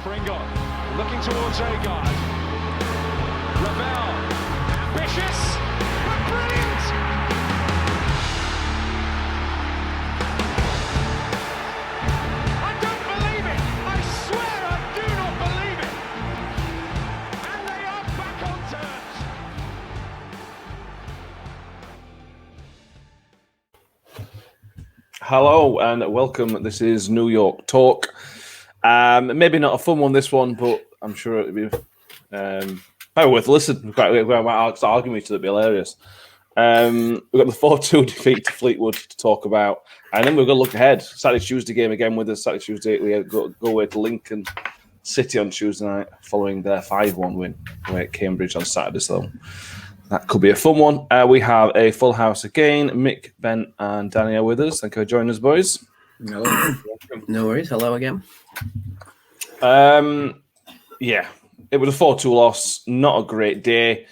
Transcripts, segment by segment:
Pringle looking towards Agard. Ravel, ambitious, but brilliant! I don't believe it! I swear I do not believe it! And they are back on terms! Hello and welcome. This is New York Talk. Maybe not a fun one, this one, but I'm sure it'll be probably worth listening. We might start arguing with each other, it'll be hilarious. We've got the 4-2 defeat to Fleetwood to talk about, and then we're going to look ahead. Saturday, Tuesday game again with us. Saturday, Tuesday, we go away to Lincoln City on Tuesday night following their 5-1 win away at Cambridge on Saturday. So that could be a fun one. We have a full house again. Mick, Ben, and Danny are with us. Thank you for joining us, boys. No worries. Hello again. Yeah, it was a 4-2 loss. Not a great day.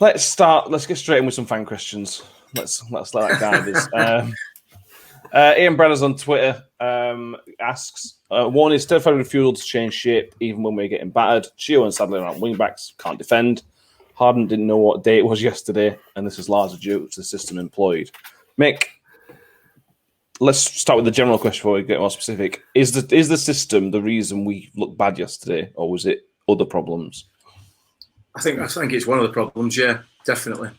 Let's get straight in with some fan questions. Let's let that guide us. Ian Branners on Twitter asks, one is still finding fuel to change shape even when we're getting battered. Chio and Sadler around wing backs can't defend. Harden didn't know what day it was yesterday, and this is largely due to the system employed. Mick, let's start with the general question before we get more specific. Is the system the reason we looked bad yesterday, or was it other problems? I think it's one of the problems, yeah, definitely.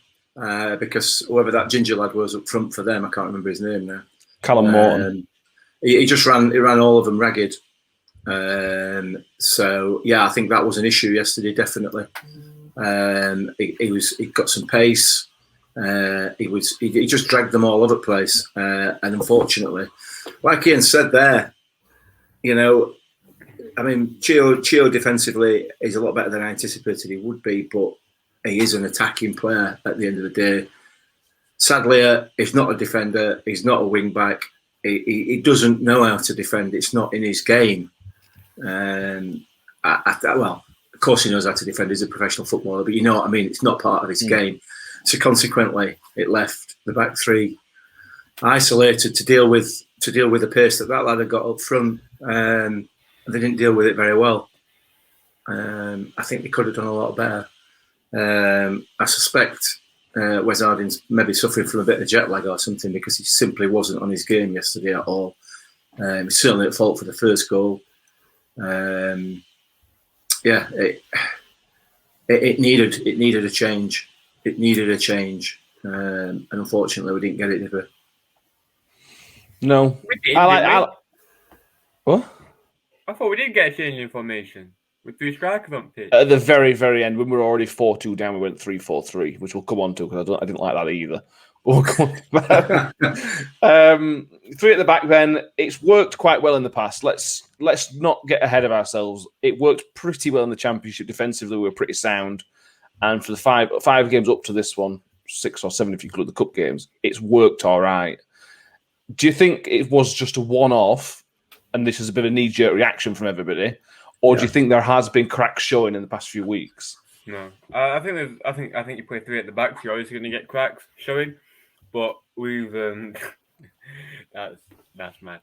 Because whoever that ginger lad was up front for them, I can't remember his name now. Callum Morton. He ran all of them ragged. So yeah, I think that was an issue yesterday, definitely. He got some pace. He just dragged them all over the place, and unfortunately, like Ian said there, you know, I mean, Chio defensively is a lot better than I anticipated he would be, but he is an attacking player at the end of the day. Sadly, he's not a defender. He's not a wing back. He doesn't know how to defend. It's not in his game. Well, of course he knows how to defend. He's a professional footballer, but you know what I mean. It's not part of his game. So consequently, it left the back three isolated to deal with the pace that lad had got up front. And they didn't deal with it very well. I think they could have done a lot better. I suspect Wes Harding's maybe suffering from a bit of jet lag or something because he simply wasn't on his game yesterday at all. He's certainly at fault for the first goal. It needed a change. It needed a change, and unfortunately, we didn't get it, did we? No. What? I thought we did get a change in formation with 3 strikers on pitch. At the very, very end, when we were already 4-2 down, we went 3-4-3, which we'll come on to because I didn't like that either. But we'll come on to 3 at the back then. It's worked quite well in the past. Let's not get ahead of ourselves. It worked pretty well in the Championship. Defensively, we were pretty sound. And for the five games up to this one, 6 or 7 if you include the cup games, it's worked all right. Do you think it was just a one-off, and this is a bit of a knee-jerk reaction from everybody, or do you think there has been cracks showing in the past few weeks? No, I think you play 3 at the back, so you're always going to get cracks showing. But we've that's mad.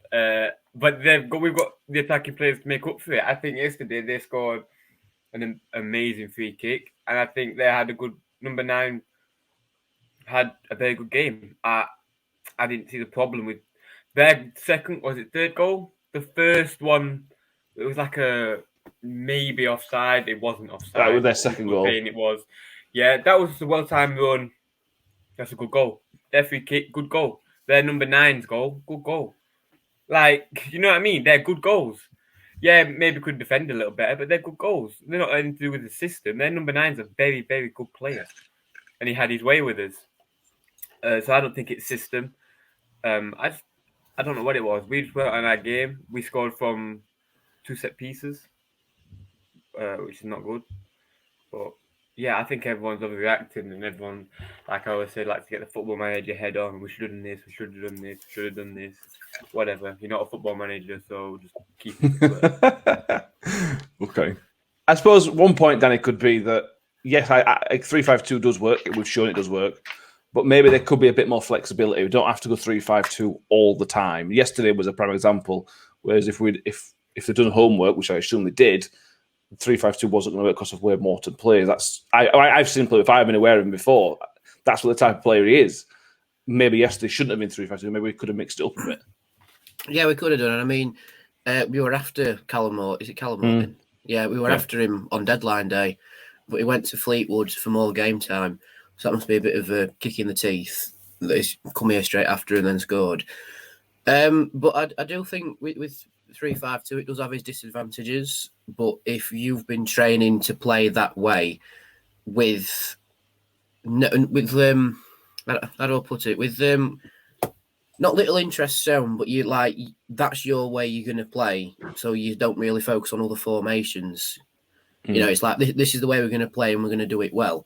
But we've got the attacking players to make up for it. I think yesterday they scored an amazing free kick, and I think they had a good number 9. Had a very good game. I didn't see the problem with their third goal. The first one, it was like a maybe offside. It wasn't offside. That was their second goal. It was. Yeah, that was a well-timed run. That's a good goal. Their free kick, good goal. Their number 9's goal, good goal. Like, you know what I mean? They're good goals. Yeah, maybe could defend a little better, but they're good goals. They're not anything to do with the system. Their number 9's a very, very good player. And he had his way with us. So I don't think it's system. I don't know what it was. We just went on our game. We scored from 2 set pieces, which is not good. But yeah, I think everyone's overreacting, and everyone, like I always say, likes to get the football manager head on. We should have done this. We should have done this. We should have done this. Whatever. You're not a football manager, so just keep it. Okay. I suppose one point, Danny, could be that yes, 3-5-2 does work. We've shown it does work. But maybe there could be a bit more flexibility. We don't have to go 3-5-2 all the time. Yesterday was a prime example. Whereas if if they'd done homework, which I assume they did, 3-5-2 wasn't going to work because of where Morton plays. I've seen him play. If I haven't been aware of him before, that's what the type of player he is. Maybe yesterday shouldn't have been 3-5-2. Maybe we could have mixed it up a bit. Yeah, we could have done. And I mean, we were after Callum Morton. Is it Callum Morton? Yeah, we were after him on deadline day, but he went to Fleetwood for more game time. So that must be a bit of a kick in the teeth that he's come here straight after and then scored. But I do think with 3-5-2, it does have its disadvantages. But if you've been training to play that way with how do I put it? With not little interest shown, but you like that's your way you're going to play, so you don't really focus on other formations. You know, it's like this is the way we're going to play, and we're going to do it well.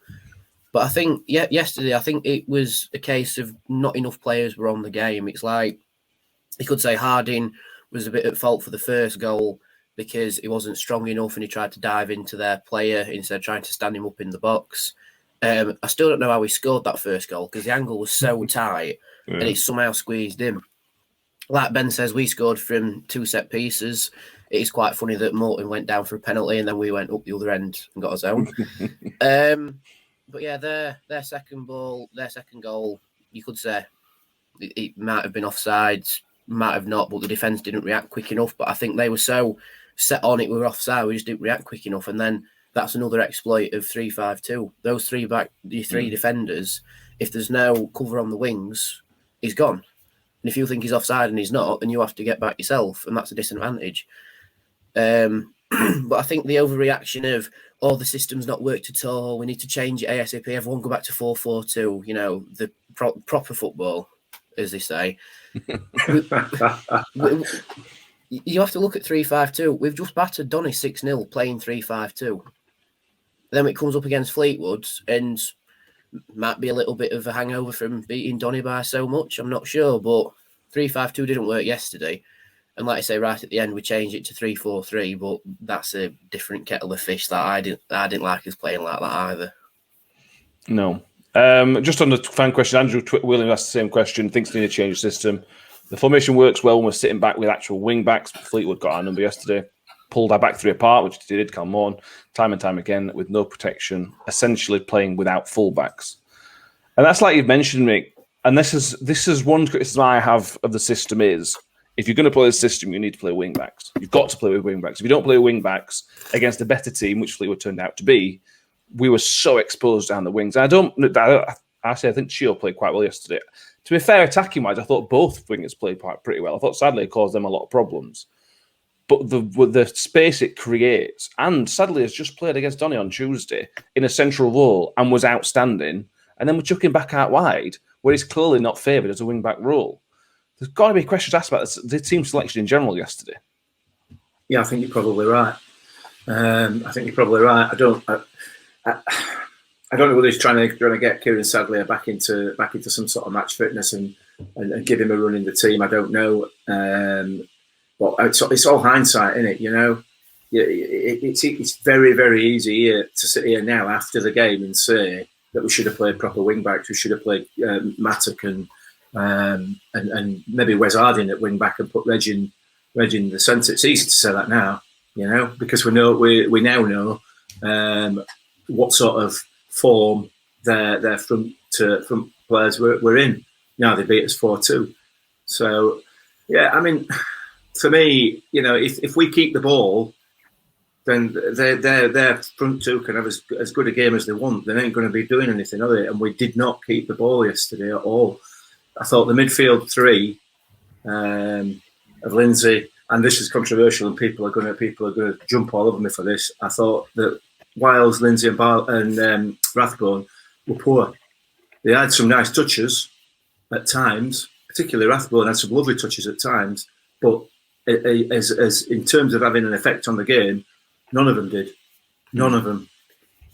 But I think yesterday, I think it was a case of not enough players were on the game. It's like you could say Harding was a bit at fault for the first goal because he wasn't strong enough and he tried to dive into their player instead of trying to stand him up in the box. I still don't know how he scored that first goal because the angle was so tight and it somehow squeezed in. Like Ben says, we scored from 2 set pieces. It is quite funny that Morton went down for a penalty and then we went up the other end and got our own. But yeah, their second goal, you could say it might have been offsides, might have not, but the defence didn't react quick enough. But I think they were so set on it, we were offside, we just didn't react quick enough. And then that's another exploit of 3-5-2. Those three defenders, if there's no cover on the wings, he's gone. And if you think he's offside and he's not, then you have to get back yourself, and that's a disadvantage. But I think the overreaction of, the system's not worked at all, we need to change it ASAP, everyone go back to 4-4-2, you know, the proper football, as they say. You have to look at 3-5-2. We've just battered Donny 6-0 playing 3-5-2. Then it comes up against Fleetwood and might be a little bit of a hangover from beating Donny by so much. I'm not sure, but 3-5-2 didn't work yesterday. And like I say, right at the end, we changed it to 3-4-3, but that's a different kettle of fish that I didn't like us playing like that either. No. Just on the fan question, Andrew Williams asked the same question, thinks they need to change the system. The formation works well when we're sitting back with actual wing backs. Fleetwood got our number yesterday, pulled our back three apart, which they did, Callum Morton, time and time again, with no protection, essentially playing without full-backs. And that's like you've mentioned, Mick, and this is one criticism I have of the system is, if you're going to play the system, you need to play wing-backs. You've got to play with wing-backs. If you don't play wing-backs against a better team, which Fleetwood turned out to be, we were so exposed down the wings. I think Chio played quite well yesterday. To be fair, attacking-wise, I thought both wingers played pretty well. I thought, sadly, it caused them a lot of problems. But the space it creates, and sadly, has just played against Donny on Tuesday in a central role and was outstanding, and then we're chucking back out wide, where he's clearly not favoured as a wing-back role. There's got to be questions asked about the team selection in general yesterday. Yeah, I think you're probably right. I don't know whether he's trying to get Kieran Sadlier back into some sort of match fitness and give him a run in the team. I don't know, but it's all hindsight, isn't it? You know, it's very, very easy here to sit here now after the game and say that we should have played proper wing backs. We should have played Mattock and maybe Wes Harding at wing back and put Reg in the centre. It's easy to say that now, you know, because we now know what sort of form their front players were in. Now they beat us 4-2. So yeah, I mean, for me, you know, if we keep the ball, then their front two can have as good a game as they want. They ain't going to be doing anything, are they? And we did not keep the ball yesterday at all. I thought the midfield three of Lindsay, and this is controversial, and people are going to jump all over me for this. I thought that Wiles, Lindsay, and Rathbone were poor. They had some nice touches at times, particularly Rathbone had some lovely touches at times, but as in terms of having an effect on the game, none of them did. None of them.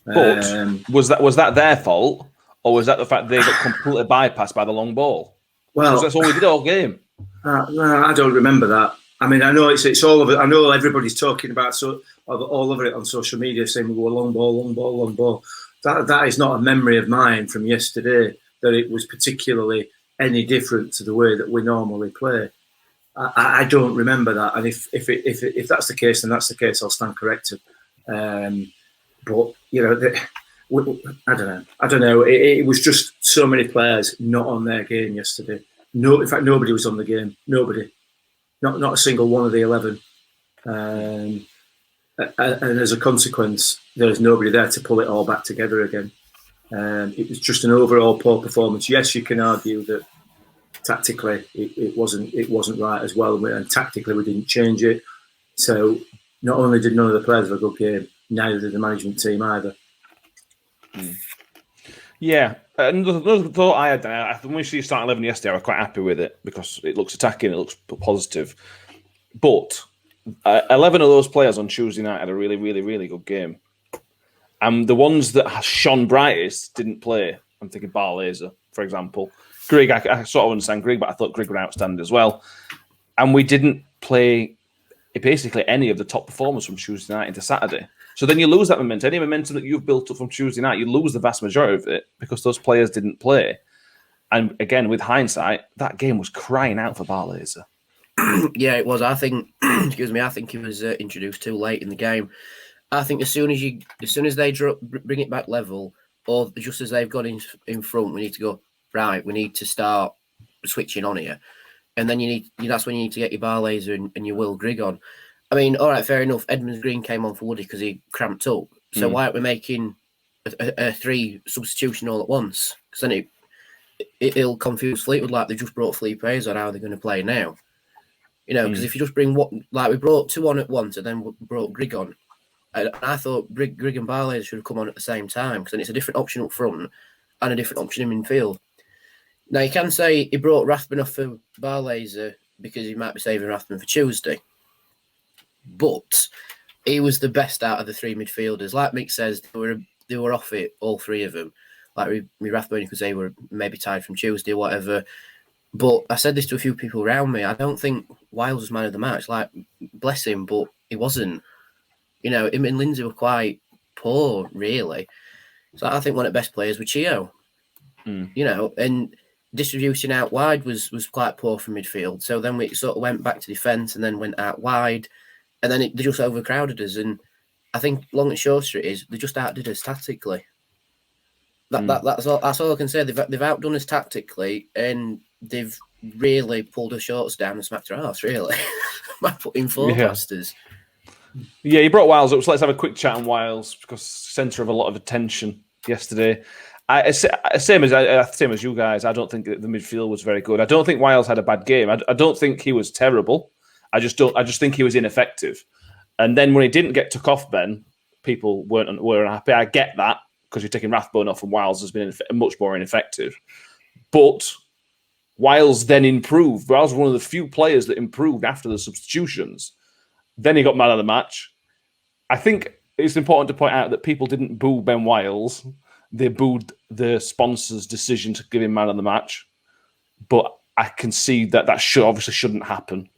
But was that their fault, or was that the fact they got completely bypassed by the long ball? Well, that's all we did all game. No, I don't remember that. I mean, I know it's all of it. I know everybody's talking about all over it on social media, saying we were long ball. That is not a memory of mine from yesterday, that it was particularly any different to the way that we normally play. I don't remember that, and if that's the case, then that's the case. I'll stand corrected. But you know, I don't know. It was just so many players not on their game yesterday. No, in fact, nobody was on the game. Nobody, not a single one of the 11. And as a consequence, there's nobody there to pull it all back together again. It was just an overall poor performance. Yes, you can argue that tactically it wasn't right as well, and tactically we didn't change it. So not only did none of the players have a good game, neither did the management team either. Yeah, another thought I had, when we see start 11 yesterday, I was quite happy with it because it looks attacking, it looks positive. But 11 of those players on Tuesday night had a really, really, really good game. And the ones that shone brightest didn't play. I'm thinking Barlaser, for example. Grigg, I sort of understand Grigg, but I thought Grigg were outstanding as well. And we didn't play basically any of the top performers from Tuesday night into Saturday. So then you lose that momentum. Any momentum that you've built up from Tuesday night, you lose the vast majority of it because those players didn't play. And again, with hindsight, that game was crying out for Barlaser. Yeah, it was. I think, excuse me, I think he was introduced too late in the game. I think as soon as they bring it back level, or just as they've gone in front, we need to go, right, we need to start switching on here. And then that's when you need to get your Barlaser and your Will Grigg on. I mean, all right, fair enough. Edmonds Green came on for Woody because he cramped up. So why aren't we making a 3 substitution all at once? Because then it'll confuse Fleetwood, like they just brought Fleet Praise on how they're going to play now. You know, because if you just bring we brought 2 on at once and then we brought Grigg on. And I thought Grigg and Barlaser should have come on at the same time because then it's a different option up front and a different option in midfield. Now, you can say he brought Rathbone off for Barlaser because he might be saving Rathbone for Tuesday. But he was the best out of the 3 midfielders. Like Mick says, they were off it, all 3 of them. Like Rathbone, you could say, were maybe tired from Tuesday or whatever. But I said this to a few people around me. I don't think Wiles was man of the match. Like, bless him, but he wasn't. You know, him and Lindsay were quite poor, really. So I think one of the best players was Chio. You know, and distribution out wide was quite poor from midfield. So then we sort of went back to defence and then went out wide. And then they just overcrowded us. And I think long and short of it is they just outdid us tactically. That's all I can say. They've outdone us tactically and they've really pulled our shorts down and smacked our arse, really, by putting 4 past us. Yeah, you brought Wiles up, so let's have a quick chat on Wiles because centre of a lot of attention yesterday. Same as you guys, I don't think the midfield was very good. I don't think Wiles had a bad game. I don't think he was terrible. I just think he was ineffective. And then when he didn't get took off, Ben, people weren't happy. I get that because you're taking Rathbone off and Wiles has been much more ineffective. But Wiles then improved. Wiles was one of the few players that improved after the substitutions. Then he got man of the match. I think it's important to point out that people didn't boo Ben Wiles. They booed the sponsor's decision to give him man of the match. But I can see that obviously shouldn't happen.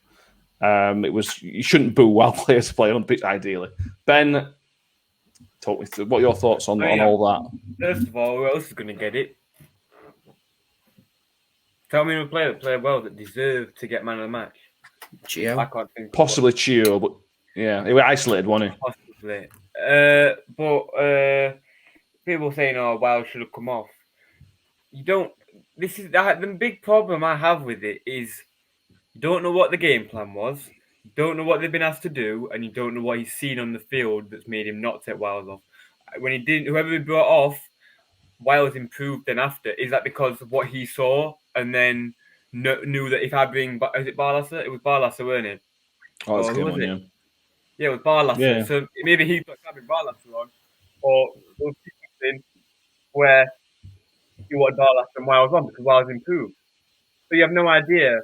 You shouldn't boo while players play on the pitch, ideally. Ben, talk me through what are your thoughts on all that. First of all, who else is going to get it? Tell me a player that played well that deserved to get man of the match. Chio? I can't think. Possibly Chio, but yeah, he was isolated, wasn't he? Possibly. But people saying, "Oh, Wild should have come off." You don't. This is the big problem I have with it is you don't know what the game plan was, you don't know what they've been asked to do, and you don't know what he's seen on the field that's made him not take Wild off. When he didn't, whoever he brought off, Wild improved then after. Is that because of what he saw and then knew that if I bring, is it Barlaser? It was Barlaser, weren't it? Oh, that's game on, yeah. Yeah, it was Barlaser. Yeah. So maybe he thought having Barlaser on, or we'll see something where you want Barlaser and Wiles on because Wiles improved. So you have no idea.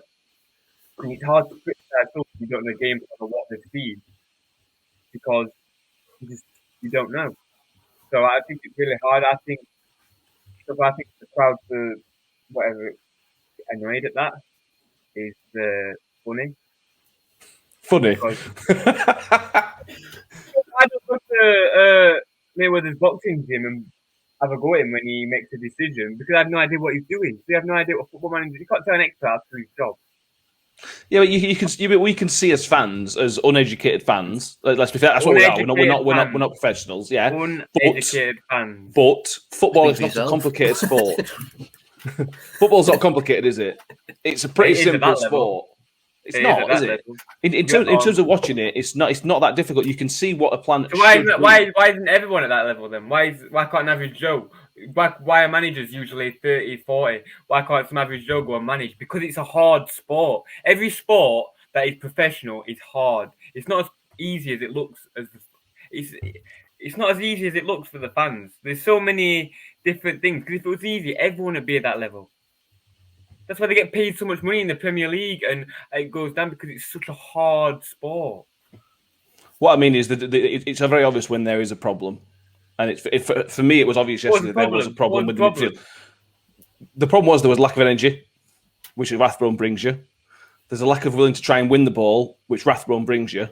And it's hard to criticize if you don't know the game plan or what they've seen because you don't know. So I think it's really hard. I think the crowd for whatever annoyed at that is funny. Funny. I just go to Mayweather's boxing gym and have a go at him when he makes a decision because I have no idea what he's doing. So you have no idea what football manager. You can't tell an expert how to do his job. Yeah, but we can see as fans, as uneducated fans. Let's be fair. That's what we are. We're not professionals. Yeah, Uneducated fans. But football is Speak not for a yourself. complicated sport. Football's not complicated, is it? It's a pretty It is at simple that level. sport. It's It is not, at that is it? level. In terms of watching it, it's not that difficult. You can see what a plan So why should isn't everyone at that level then? Why can't an average Joe? Why are managers usually 30, 40? Why can't some average Joe go and manage? Because it's a hard sport. Every sport that is professional is hard. It's not as easy as it looks. It's not as easy as it looks for the fans. There's so many different things. Because if it was easy, everyone would be at that level. That's why they get paid so much money in the Premier League, and it goes down because it's such a hard sport. What I mean is that it's a very obvious when there is a problem, and for me it was obvious yesterday there was a problem with the midfield. The problem was there was lack of energy, which Rathbone brings you. There's a lack of willing to try and win the ball, which Rathbone brings you.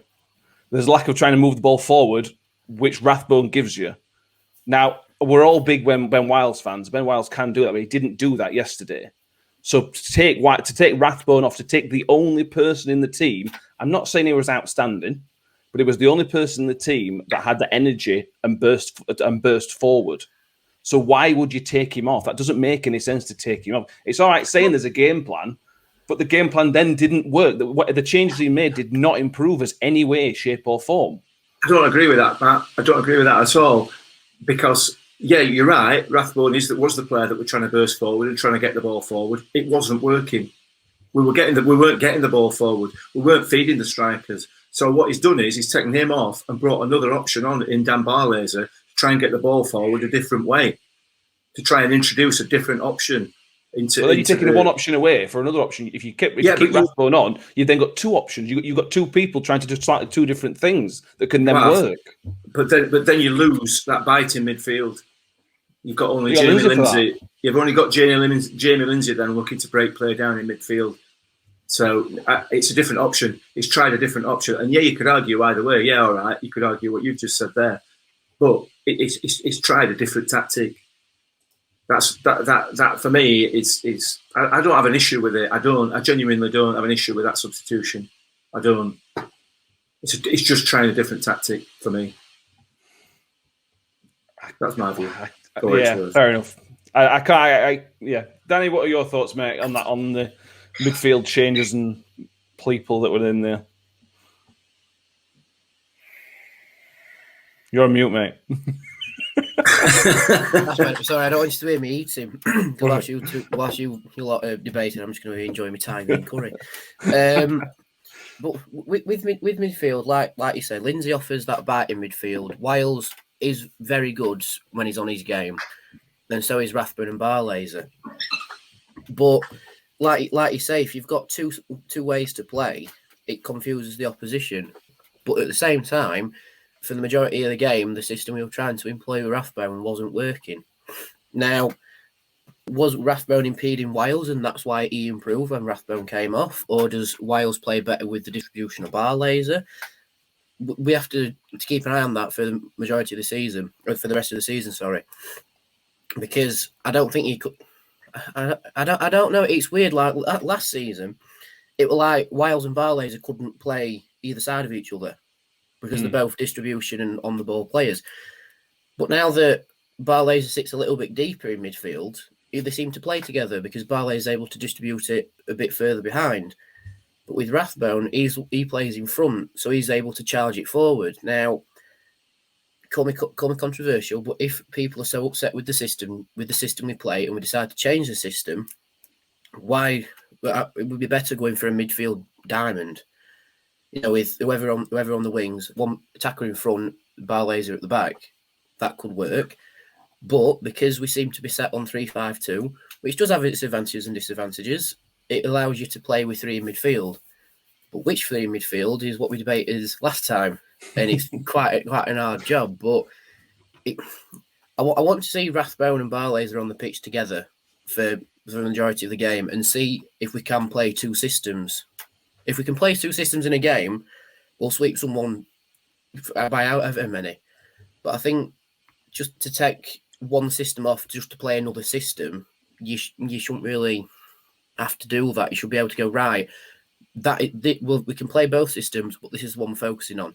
There's a lack of trying to move the ball forward, which Rathbone gives you. Now we're all big Ben Wiles fans. Ben Wiles can do that, but he didn't do that yesterday. So to take Rathbone off, to take the only person in the team, I'm not saying he was outstanding, but it was the only person in the team that had the energy and burst forward. So why would you take him off? That doesn't make any sense to take him off. It's all right saying there's a game plan, but the game plan then didn't work. The changes he made did not improve us any way, shape or form. I don't agree with that, Matt. I don't agree with that at all. Because, yeah, you're right. Rathbone was the player that were trying to burst forward and trying to get the ball forward. It wasn't working. We weren't getting the ball forward. We weren't feeding the strikers. So what he's done is he's taken him off and brought another option on in Dan Barlaser to try and get the ball forward a different way, to try and introduce a different option into. Well, then you're taking one option away for another option. If you keep Rathbone on, you've then got two options. You've got two people trying to do slightly two different things that can then work. But then you lose that bite in midfield. You've got only Jamie Lindsay. You've only got Jamie Lindsay then looking to break play down in midfield. So it's a different option. He's tried a different option, and yeah, you could argue either way. Yeah, all right, you could argue what you've just said there, but it's tried a different tactic. That for me, I don't have an issue with it. I genuinely don't have an issue with that substitution. I don't. It's just trying a different tactic for me. That's my view. Yeah, fair enough. I can't. Yeah, Danny, what are your thoughts, mate, on that? On the midfield changes and people that were in there. You're on mute, mate. Sorry, I don't want you to hear me eating. whilst you lot are debating, I'm just going to enjoy my time eating curry. But with midfield, like you say, Lindsay offers that bite in midfield. Wiles is very good when he's on his game, and so is Rathbone and Barlaser. But like you say, if you've got two ways to play, it confuses the opposition. But at the same time, for the majority of the game, the system we were trying to employ with Rathbone wasn't working. Now, was Rathbone impeding Wiles, and that's why he improved when Rathbone came off? Or does Wiles play better with the distribution of Barlaser? We have to keep an eye on that for the majority of the season, or for the rest of the season, sorry. Because I don't think he could... I don't know. It's weird. Like last season, it was like Wiles and Barlaser couldn't play either side of each other because they're both distribution and on the ball players. But now that Barlaser sits a little bit deeper in midfield, they seem to play together because Barlaser is able to distribute it a bit further behind. But with Rathbone, he plays in front, so he's able to charge it forward. Now, call me controversial, but if people are so upset with the system we play, and we decide to change the system, why it would be better going for a midfield diamond, with whoever on the wings, one attacker in front, Barlaser at the back, that could work. But because we seem to be set on 3-5-2, which does have its advantages and disadvantages, it allows you to play with three in midfield. But which three in midfield is what we debated last time. And it's quite an hard job, but I want to see Rathbone and Barlaser on the pitch together for the majority of the game and see if we can play two systems. If we can play two systems in a game, we'll sweep someone by however many. But I think just to take one system off just to play another system, you shouldn't really have to do that. You should be able to go, right, we can play both systems, but this is the one we're focusing on.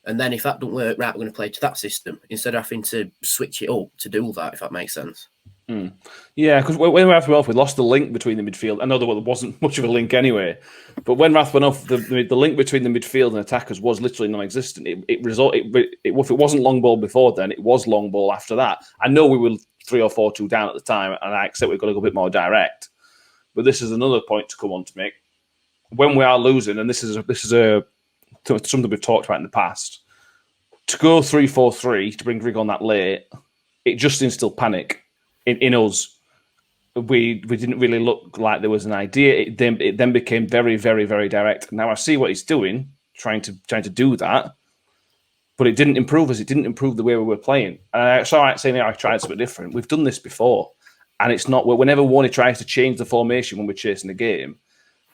And then if that don't work, right, we're going to play to that system instead of having to switch it up to do that, if that makes sense. Yeah, because when Rath went off, we lost the link between the midfield. I know there wasn't much of a link anyway, but when Rath went off, the link between the midfield and attackers was literally non-existent. If it wasn't long ball before then, it was long ball after that. I know we were 3 or 4-2 down at the time, and I accept we've got to go a bit more direct. But this is another point to come on to make. When we are losing, and this is something we've talked about in the past, to go 3-4-3 to bring Grigg on that late, it just instilled panic in us. We didn't really look like there was an idea. It then became very, very, very direct. Now I see what he's doing, trying to do that, but it didn't improve us. It didn't improve the way we were playing. And so I tried something different. We've done this before, and it's not. Whenever Warney tries to change the formation when we're chasing the game,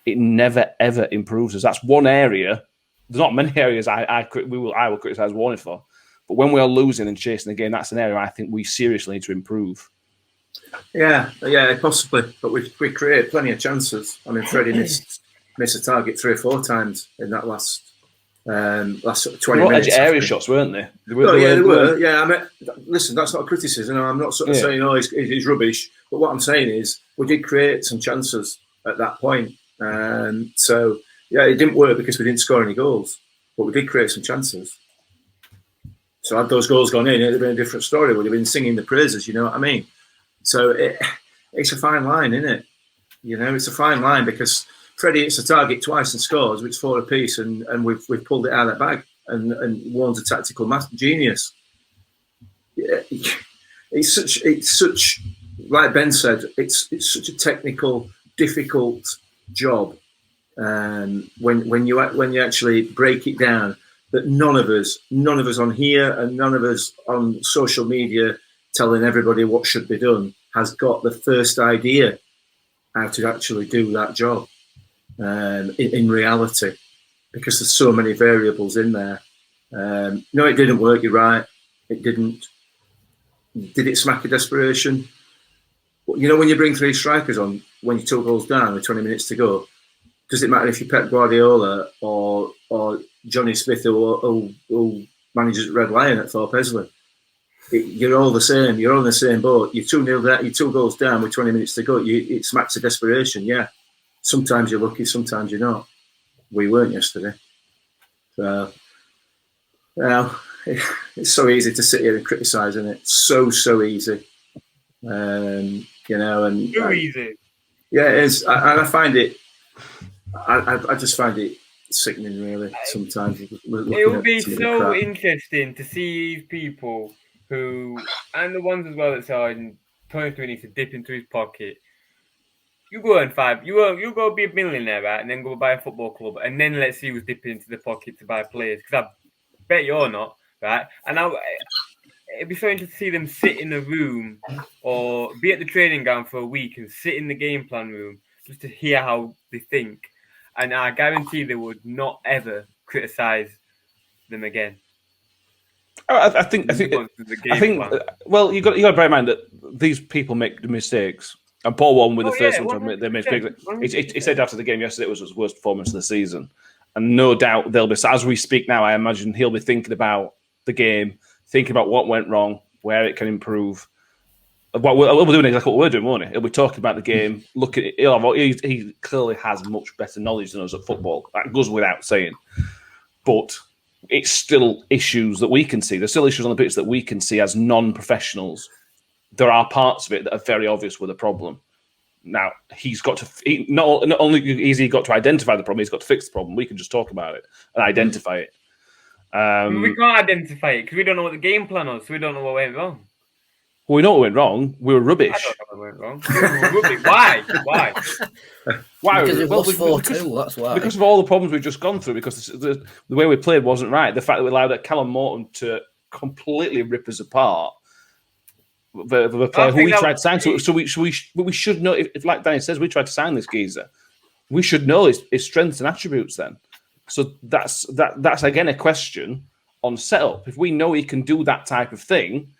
it never ever improves us. That's one area. There's not many areas I will criticise Warney for, but when we are losing and chasing the game, that's an area I think we seriously need to improve. Yeah, possibly. But we create plenty of chances. I mean, Freddie missed a target 3 or 4 times in that last sort of 20 minutes. Area shots, weren't they? They were. Yeah, I mean, listen, that's not a criticism. I'm not sort of saying, he's rubbish. But what I'm saying is, we did create some chances at that point. So, yeah, it didn't work because we didn't score any goals. But we did create some chances. So had those goals gone in, it would have been a different story. We'd have been singing the praises, you know what I mean? So it's a fine line, isn't it? You know, it's a fine line because Freddie hits a target twice and scores, which is 4 apiece, and we've pulled it out of that bag. And Warren's a tactical genius. Yeah, it's such like Ben said, it's such a technical, difficult job. When you actually break it down, that none of us on here and none of us on social media telling everybody what should be done has got the first idea how to actually do that job in reality, because there's so many variables in there. No, it didn't work. You're right. It didn't. Did it smack of desperation? You know, when you bring 3 strikers on, when you 2 goals down with 20 minutes to go, does it matter if you're Pep Guardiola or Johnny Smith who manages at Red Lion at Thorpe Esley? You're all the same. You're all in the same boat. You're 2-0 down. You're 2 goals down with 20 minutes to go. It smacks of desperation. Yeah. Sometimes you're lucky. Sometimes you're not. We weren't yesterday. So, well, it's so easy to sit here and criticise, isn't it? So easy. You know, and too easy. Yeah, it is. I find it. I just find it sickening, really. Sometimes it would be so interesting to see these people who, and the ones as well that said Tony needs to dip into his pocket. You go and you go be a millionaire, right, and then go buy a football club, and then let's see who's dipping into the pocket to buy players. Because I bet you're not, right? And it'd be so interesting to see them sit in a room or be at the training ground for a week and sit in the game plan room just to hear how they think. And I guarantee they would not ever criticise them again. I think. Well, you got to bear in mind that these people make mistakes, and Paul Warren with the first one to make mistakes. He said after the game yesterday it was his worst performance of the season, and no doubt they'll be. As we speak now, I imagine he'll be thinking about the game, thinking about what went wrong, where it can improve. We'll be doing exactly what we're doing, won't he? He'll be talking about the game. He clearly has much better knowledge than us at football. That goes without saying. But it's still issues that we can see. There's still issues on the pitch that we can see as non-professionals. There are parts of it that are very obvious with a problem. Now, he's got to... Not only has he got to identify the problem, he's got to fix the problem. We can just talk about it and identify it. We can't identify it because we don't know what the game plan was, so we don't know what went wrong. Well, we know what went wrong. We were rubbish. I don't know what went wrong. We were rubbish. Why? Why? Because it was 4-2, that's why. Because of all the problems we've just gone through, because the way we played wasn't right. The fact that we allowed Callum Morton to completely rip us apart. The player who we tried to sign. So we should know, if like Danny says, we tried to sign this geezer, we should know his strengths and attributes then. So that's again a question on setup. If we know he can do that type of thing,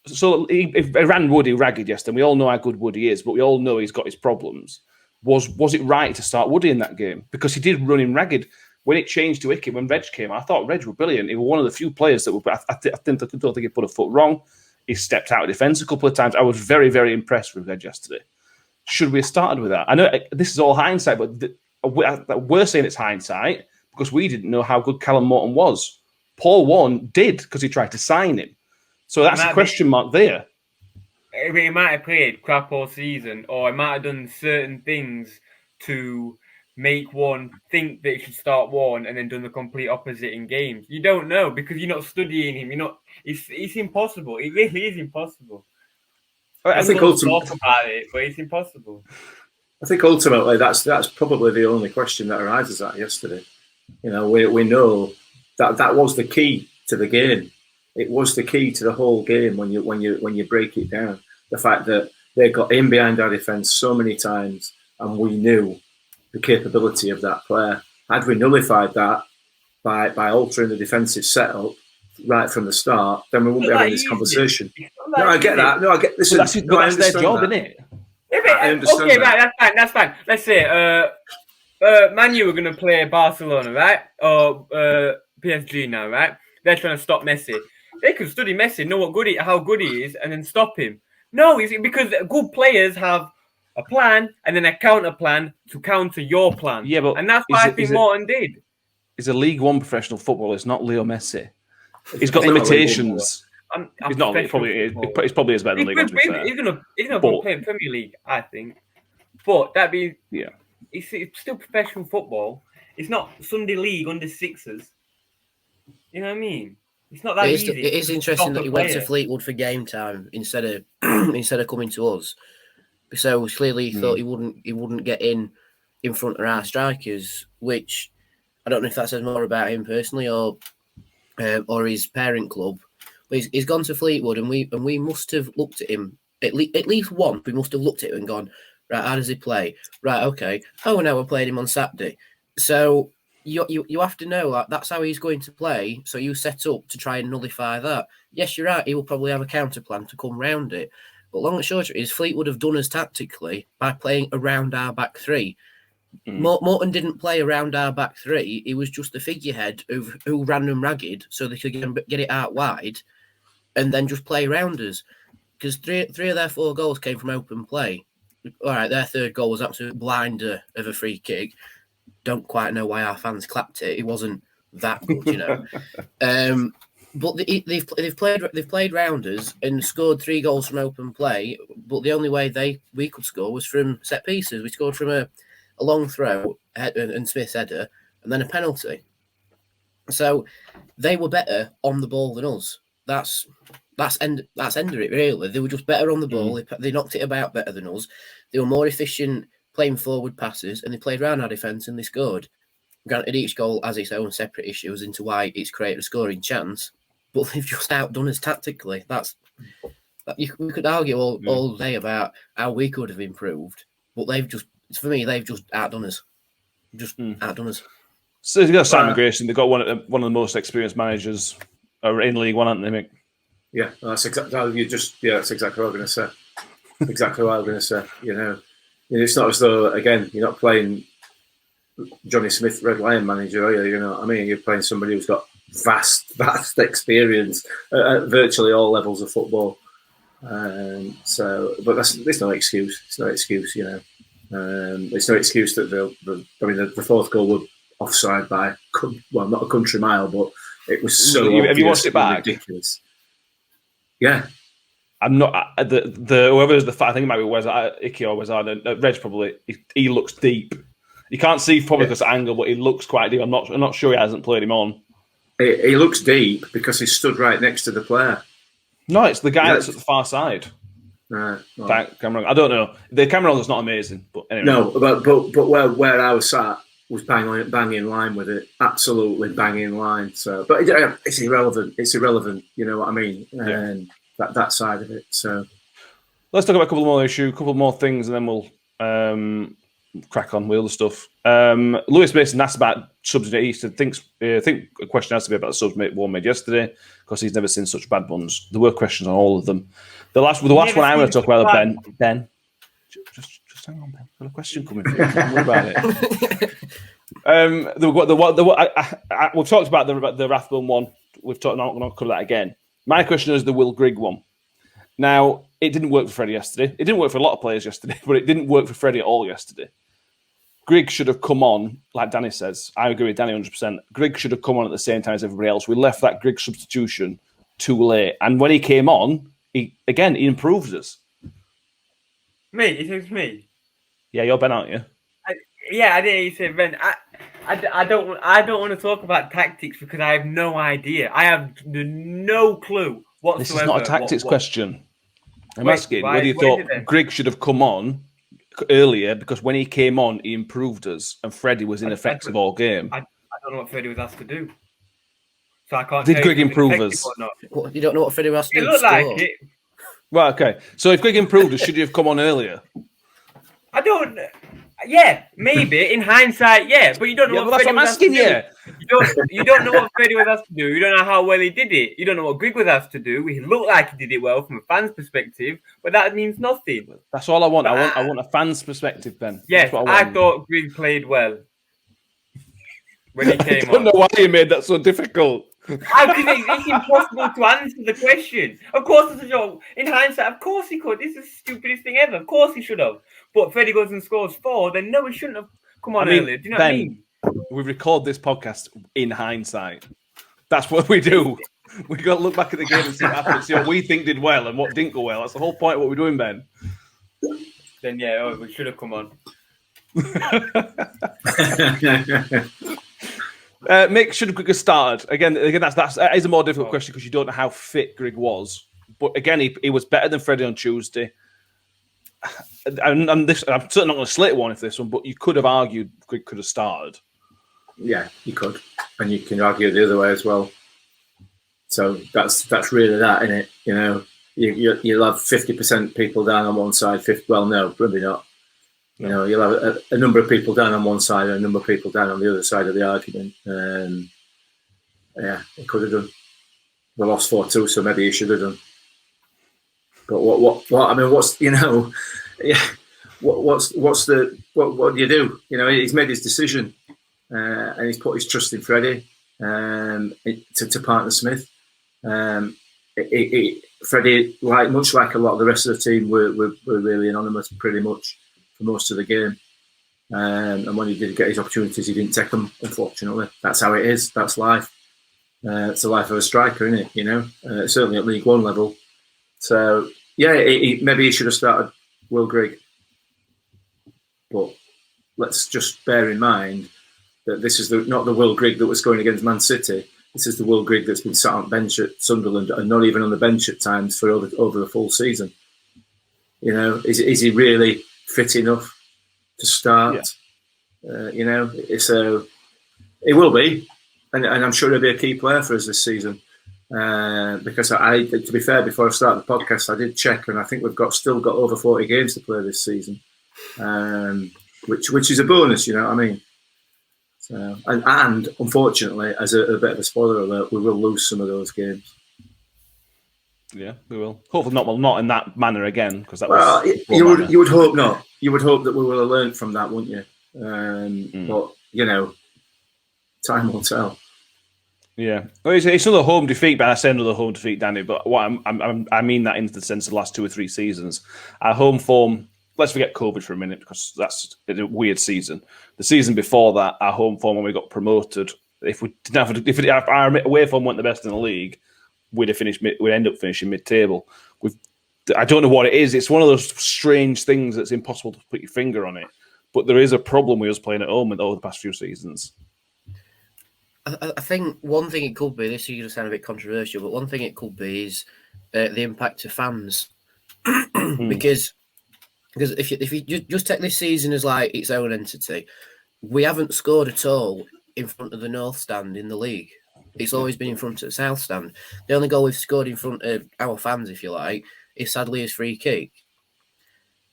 so if Iran Woody ragged yesterday, we all know how good Woody is, but we all know he's got his problems. was it right to start Woody in that game? Because he did run him ragged. When it changed to Icky, when Reg came, I thought Reg were brilliant. He was one of the few players that were. I don't think he put a foot wrong. He stepped out of defence a couple of times. I was very, very impressed with Reg yesterday. Should we have started with that? I know this is all hindsight, but we're saying it's hindsight because we didn't know how good Callum Morton was. Paul Warne did because he tried to sign him. So that's a question mark there. He might have played crap all season, or he might have done certain things to make one think that he should start one and then done the complete opposite in games. You don't know because you're not studying him. You're not. It's impossible. It really is impossible. I think ultimately, talk about it, but it's impossible. I think ultimately that's probably the only question that arises out yesterday. You know, we know that was the key to the game. It was the key to the whole game when you break it down. The fact that they got in behind our defence so many times, and we knew the capability of that player. Had we nullified that by altering the defensive setup right from the start, then we wouldn't be having this conversation. No, I get that. No, I get this. That's their job, isn't it? I understand. Okay, right, that's fine. Let's say Man U are going to play Barcelona, right? Or PSG now, right? They're trying to stop Messi. They could study Messi, know how good he is, and then stop him. No, because good players have a plan and then a counter plan to counter your plan. Yeah, but and that's what I think Morton did. He's a League One professional footballer. It's not Leo Messi. He's got limitations. He's not. He probably is better than League One. He's gonna play in Premier League, I think. But it's still professional football. It's not Sunday League under sixes. You know what I mean? It's not that easy. It is interesting that he went to Fleetwood for game time instead of coming to us. So clearly he thought he wouldn't get in front of our strikers, which I don't know if that says more about him personally or his parent club. But he's gone to Fleetwood, and we must have looked at him at least once. We must have looked at him and gone, right, how does he play? Right, okay. Oh no, we played him on Saturday. So you have to know that's how he's going to play. So you set up to try and nullify that. Yes, you're right. He will probably have a counter plan to come round it. But long and short is Fleetwood have done us tactically by playing around our back three. Morton didn't play around our back three. He was just the figurehead who ran them ragged so they could get it out wide and then just play around us. Because three of their 4 goals came from open play. All right, their third goal was absolute blinder of a free kick. Don't quite know why our fans clapped it. It wasn't that good, you know. But they've played round us and scored 3 goals from open play. But the only way we could score was from set pieces. We scored from a long throw and Smith's header, and then a penalty. So they were better on the ball than us. That's end of it, really. They were just better on the ball. They knocked it about better than us. They were more efficient playing forward passes, and they played round our defence and they scored. Granted, each goal has its own separate issues into why it's created a scoring chance, but they've just outdone us tactically. We could argue all day about how we could have improved, but they've just outdone us. Outdone us. So they've got Simon Grayson. They've got one of the most experienced managers in League One, haven't they, Mick? Yeah, that's exactly how that's exactly what I'm going to say. Exactly what I'm going to say. You know, it's not as though you're not playing Johnny Smith, Red Lion manager, are you? You know what I mean? You're playing somebody who's got vast experience at virtually all levels of football. But there's no excuse. It's no excuse, you know. It's no excuse that the 4th goal was offside by not a country mile, but it was so. Have you watched it back? Ridiculous. Yeah. I'm not whoever's the I think it might be Icky or Wazard. Reg probably he looks deep. You can't see probably because of angle, but he looks quite deep. I'm not sure he hasn't played him on. He looks deep because he stood right next to the player. No, it's the guy that's at the far side. Right. Well. Camera. I don't know. The camera angle is not amazing, but anyway. No, but where I was sat was bang in line with it. Absolutely bang in line. So, but it's irrelevant. It's irrelevant. You know what I mean? And that side of it. So, let's talk about a couple more issues, a couple more things, and then we'll crack on with other stuff. Lewis Mason asked about subs. He said, I think a question has to be about the subs Warne made yesterday because he's never seen such bad ones. There were questions on all of them. The last one I want to talk about, Ben. Just Just hang on, Ben. Got a question coming through. Don't worry about it. We've talked about the Rathbone one. We've talked. I'm not going to cover that again. My question is the Will Grigg one. Now, it didn't work for Freddie yesterday. It didn't work for a lot of players yesterday, but it didn't work for Freddie at all yesterday. Grigg should have come on, like Danny says. I agree with Danny 100%. Grigg should have come on at the same time as everybody else. We left that Grigg substitution too late. And when he came on, he improved us. Me? It was me? Yeah, you're Ben, aren't you? I didn't hear you say Ben. I don't want to talk about tactics because I have no idea. I have no clue whatsoever. This is not a tactics question. I'm asking whether you thought Grigg should have come on earlier because when he came on, he improved us and Freddie was ineffective all game. I don't know what Freddie was asked to do. So I can't. Did Grigg improve us? What, you don't know what Freddie was asked to do? It looked like it. Well, okay. So if Grigg improved us, should he have come on earlier? I don't. Yeah, maybe in hindsight, yeah, but you don't know. That's what I'm asking you. You don't know what Freddie was asked to do. You don't know how well he did it. You don't know what Grigg was asked to do. He looked like he did it well from a fan's perspective, but that means nothing. That's all I want. I want a fan's perspective, Ben. Yes, I thought Grigg played well when he came on. I don't know why you made that so difficult. It's impossible to answer the question. Of course, it's a joke. In hindsight, of course he could. This is the stupidest thing ever. Of course he should have. But Freddie goes and scores 4, then no, he shouldn't have come on earlier. Do you know what I mean? We record this podcast in hindsight. That's what we do. We got to look back at the game and see what happened, see what we think did well and what didn't go well. That's the whole point of what we're doing, Ben. Then yeah, we should have come on. Mick, should Grigg have started? Again, that is a more difficult question because you don't know how fit Grigg was. But again, he was better than Freddie on Tuesday. I'm certainly not going to slate one if this one, but you could have argued Grigg could have started. Yeah, you could, and you can argue the other way as well. So that's really that, isn't it? You know, you'll have 50% people down on one side. Well, no, probably not. You know, you'll have a number of people down on one side and a number of people down on the other side of the argument. Yeah, he could have done. We lost 4-2, so maybe he should have done. But what? I mean, what's what do you do? You know, he's made his decision, and he's put his trust in Freddie to partner Smith. Freddie, much like a lot of the rest of the team, were really anonymous pretty much for most of the game. And when he did get his opportunities, he didn't take them. Unfortunately, that's how it is. That's life. It's the life of a striker, isn't it? You know, certainly at League One level. So yeah, maybe he should have started Will Grigg. But let's just bear in mind that this is not the Will Grigg that was going against Man City. This is the Will Grigg that's been sat on bench at Sunderland and not even on the bench at times for over the full season. You know, is he really fit enough to start? Yeah. You know, so it will be, and I'm sure he'll be a key player for us this season. Because to be fair, before I started the podcast, I did check, and I think we've still got over 40 games to play this season, which is a bonus, you know what I mean? So, and unfortunately, as a bit of a spoiler alert, we will lose some of those games. Yeah, we will. Hopefully not in that manner again, because that was. Well, you would hope not. You would hope that we will have learned from that, wouldn't you? But you know, time will tell. Yeah, well, it's another home defeat, but I say another home defeat, Danny. But what I mean that in the sense of the last 2 or 3 seasons, our home form. Let's forget COVID for a minute because that's a weird season. The season before that, our home form when we got promoted, if our away form weren't the best in the league, we'd end up finishing mid-table. I don't know what it is. It's one of those strange things that's impossible to put your finger on it. But there is a problem with us playing at home over the past few seasons. I think one thing it could be, this is going to sound a bit controversial, but one thing it could be is the impact to fans. Because if you just take this season as like its own entity, we haven't scored at all in front of the North Stand in the league. It's always been in front of the South Stand. The only goal we've scored in front of our fans, if you like, is sadly his free kick.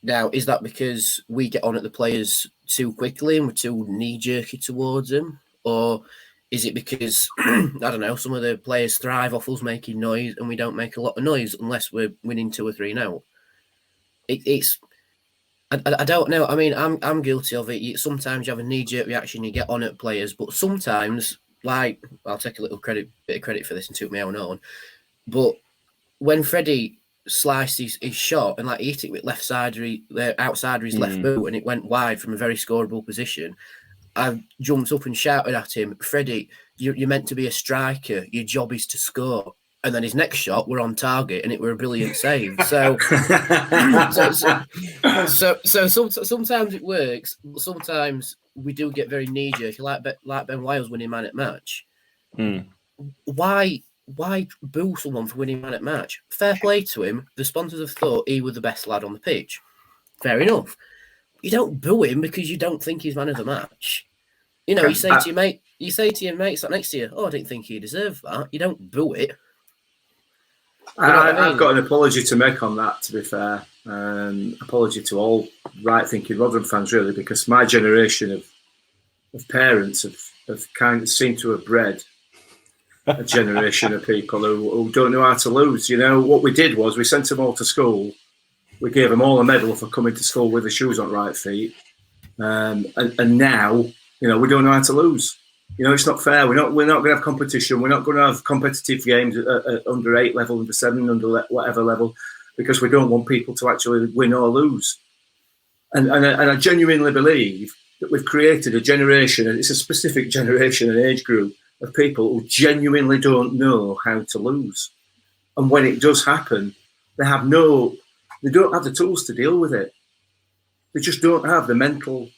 Now, is that because we get on at the players too quickly and we're too knee-jerky towards them? Or is it because, I don't know, some of the players thrive off us making noise and we don't make a lot of noise unless we're winning 2 or 3-0? I don't know. I mean, I'm guilty of it. Sometimes you have a knee-jerk reaction, you get on at players, but sometimes, like, I'll take a bit of credit for this and took my own on. But when Freddie sliced his shot and like he hit it with left side, outside of his left boot, and it went wide from a very scoreable position, I jumped up and shouted at him, "Freddie, you're meant to be a striker. Your job is to score." And then his next shot were on target, and it were a brilliant save. So sometimes it works, but sometimes we do get very knee jerky, like Ben Wiles winning man at match. Why boo someone for winning man at match? Fair play to him. The sponsors have thought he was the best lad on the pitch. Fair enough. You don't boo him because you don't think he's man of the match. You know, you say to your mate sat next to you, "Oh, I didn't think he deserved that." You don't boo it. You know what I mean? I've got an apology to make on that, to be fair. Apology to all right-thinking Rotherham fans, really, because my generation of parents have kind of seemed to have bred a generation of people who don't know how to lose. You know, what we did was we sent them all to school. We gave them all a medal for coming to school with the shoes on right feet. And now, you know, we don't know how to lose. You know, it's not fair. We're not going to have competition. We're not going to have competitive games at under 8 level, under 7, under whatever level, because we don't want people to actually win or lose. And I genuinely believe that we've created a generation, and it's a specific generation and age group of people who genuinely don't know how to lose. And when it does happen, they don't have the tools to deal with it. They just don't have the mental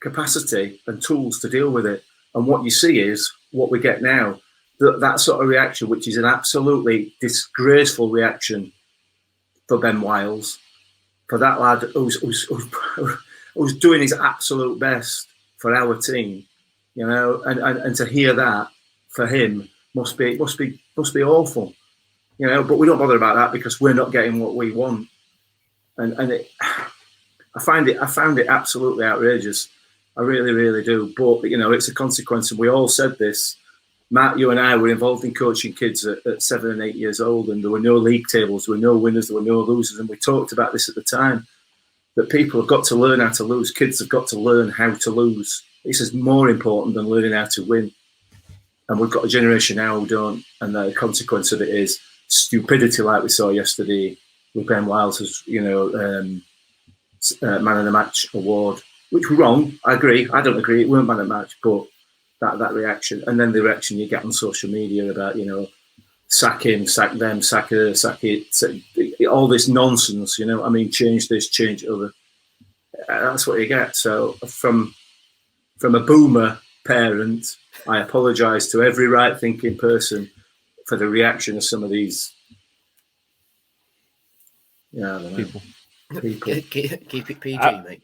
capacity and tools to deal with it. And what you see is what we get now, that sort of reaction, which is an absolutely disgraceful reaction for Ben Wiles, for that lad who's doing his absolute best for our team, you know, and to hear that for him must be awful, you know. But we don't bother about that because we're not getting what we want, and I found it absolutely outrageous. I really, really do. But, you know, it's a consequence. And we all said this. Matt, you and I were involved in coaching kids at 7 and 8 years old, and there were no league tables, there were no winners, there were no losers. And we talked about this at the time, that people have got to learn how to lose. Kids have got to learn how to lose. This is more important than learning how to win. And we've got a generation now who don't. And the consequence of it is stupidity, like we saw yesterday with Ben Wiles' Man of the Match award. Which was wrong. I agree. I don't agree. It weren't man of the match, but that reaction, and then the reaction you get on social media about, you know, sack him, sack them, sack her, sack it, all this nonsense. You know, I mean, change this, change other. That's what you get. So from a boomer parent, I apologise to every right-thinking person for the reaction of some of these. Yeah, I don't know. People. Keep it PG, mate.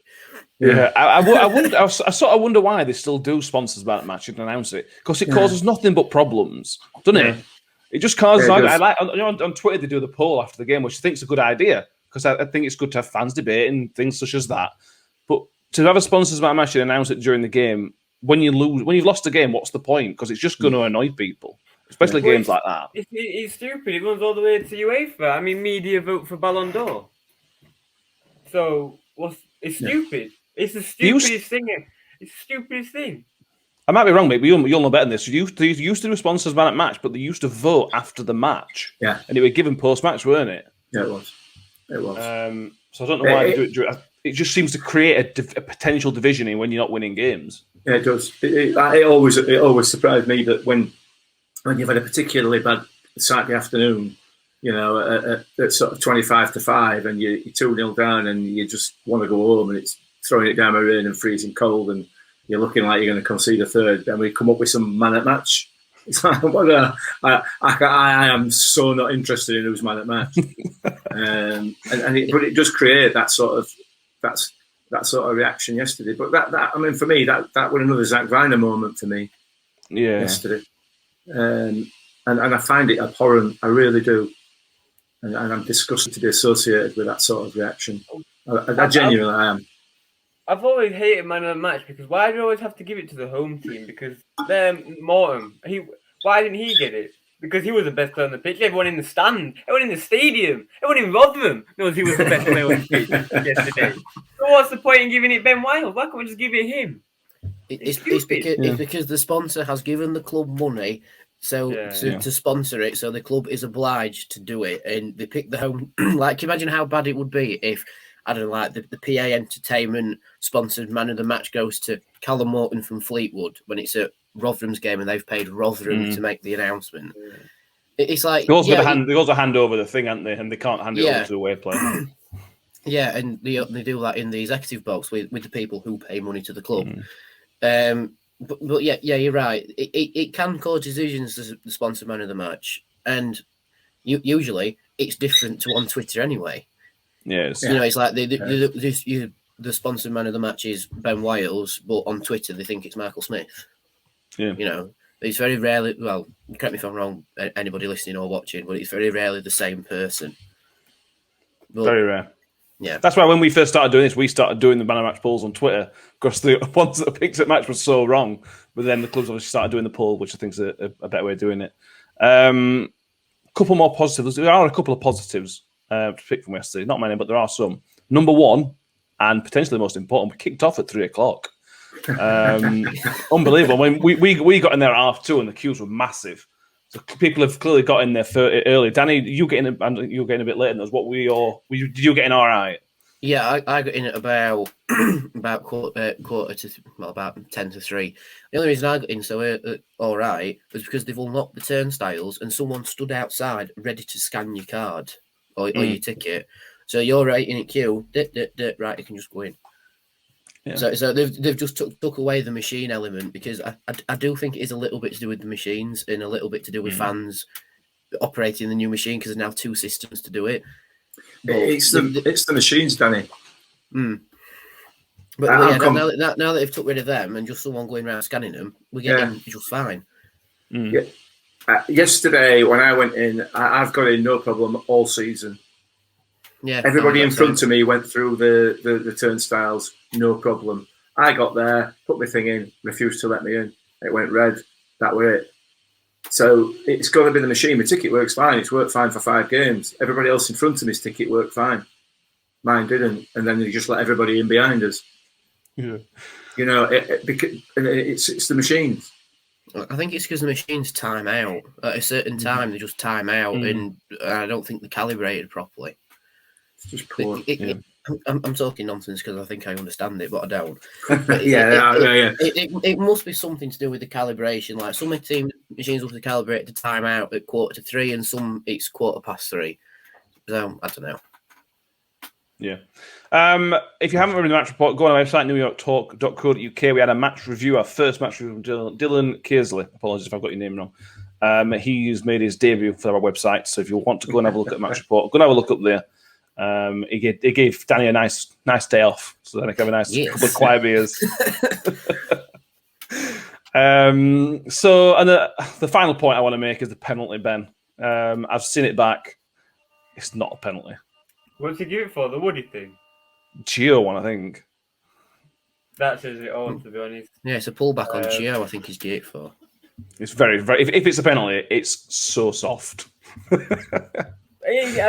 Yeah, I sort of wonder why they still do sponsors about the match and announce it, because it causes nothing but problems, doesn't it? It just causes. I like on Twitter they do the poll after the game, which I think is a good idea, because I think it's good to have fans debating things such as that. But to have a sponsors about a match and announce it during the game, when you lose, when you've lost a game, what's the point? Because it's just going to annoy people, especially games like that. It's stupid. It runs all the way to UEFA. I mean, media vote for Ballon d'Or. So it's stupid. It's the stupidest thing. It's the stupidest thing. I might be wrong, mate, but you'll know better than this. They used to do sponsors about a match, but they used to vote after the match. Yeah. And it was given post-match, weren't it? Yeah, it was. So I don't know why they do it. It just seems to create a potential division when you're not winning games. Yeah, it does. It always surprised me that when you've had a particularly bad Saturday afternoon, you know, at sort of 25-5, and you're 2-0 down, and you just want to go home, and it's throwing it down with rain and freezing cold, and you're looking like you're going to concede a third, then we come up with some man at match. It's like, I am so not interested in who's man at match. But it does create that sort of reaction yesterday. But that I mean, for me, that was another Zach Viner moment for me. Yeah. Yesterday, and I find it abhorrent. I really do. And I'm disgusted to be associated with that sort of reaction. I genuinely am. I've always hated man of the match, because why do you always have to give it to the home team? Because they're Morton. Why didn't he get it? because he was the best player on the pitch. Everyone in the stand, everyone in the stadium, everyone in Rotherham knows he was the best player on the pitch yesterday. So what's the point in giving it Ben Wiles? Why can't we just give it him? It's because the sponsor has given the club money to sponsor it, so the club is obliged to do it, and they pick the home. Like, imagine how bad it would be if, I don't know, like the PA Entertainment sponsored man of the match goes to Callum Morton from Fleetwood when it's a Rotherham's game and they've paid Rotherham to make the announcement. It's like they also hand over the thing, aren't they? And they can't hand it over to the away player. Yeah, and they do that in the executive box with the people who pay money to the club. But yeah, you're right. It can cause decisions as the sponsor man of the match, and usually it's different to on Twitter anyway. Yes, it's like the sponsor man of the match is Ben Wiles, but on Twitter they think it's Michael Smith. Yeah, it's very rarely. Well, correct me if I'm wrong, anybody listening or watching, but it's very rarely the same person. But, very rare. Yeah, that's why when we first started doing this, we started doing the man of match polls on Twitter because the ones that picked at match was so wrong. But then the clubs obviously started doing the poll, which I think is a better way of doing it. Couple more positives. There are a couple of positives to pick from yesterday. Not many, but there are some. Number one, and potentially the most important, we kicked off at 3:00. Unbelievable. When we got in there at 2:30 and the queues were massive. So people have clearly got in there early. Danny, you getting a bit later than us. Did you get in all right? Yeah, I got in at about quarter to about 10 to 3. The only reason I got in so all right was because they've unlocked the turnstiles and someone stood outside ready to scan your card or your ticket. So you're right in a queue. Right, you can just go in. Yeah. So they've just took away the machine element because I do think it is a little bit to do with the machines and a little bit to do with fans operating the new machine because there's now 2 systems to do it. But it's the machines, Danny. But now that they've took rid of them and just someone going around scanning them, we're getting just fine. Yeah. Yesterday when I went in, I've got in no problem all season. Yeah, everybody in front of me went through the turnstiles, no problem. I got there, put my thing in, refused to let me in. It went red. That was it. So it's got to be the machine. My ticket works fine. It's worked fine for 5 games. Everybody else in front of me's ticket worked fine. Mine didn't, and then they just let everybody in behind us. Yeah, it's the machines. I think it's because the machines time out at a certain time. They just time out, and I don't think they're calibrated properly. It's just poor. I'm talking nonsense because I think I understand it, but I don't. It must be something to do with the calibration. Like some team machines will be calibrated to time out at 2:45, and some it's 3:15. So I don't know. Yeah. If you haven't read the match report, go on our website, newyorktalk.co.uk. We had a match review, our first match review from Dylan Kearsley. Apologies if I've got your name wrong. He's made his debut for our website, so if you want to go and have a look at the match report, go and have a look up there. He gave Danny a nice day off, so then I can have a nice couple of quiet beers. So the final point I want to make is the penalty, Ben. I've seen it back. It's not a penalty. What's he give it for? The Woody thing? Gio one, I think. That says it all, to be honest. Yeah, it's a pullback on Gio, I think he's gate for. It's very, very... If it's a penalty, it's so soft. I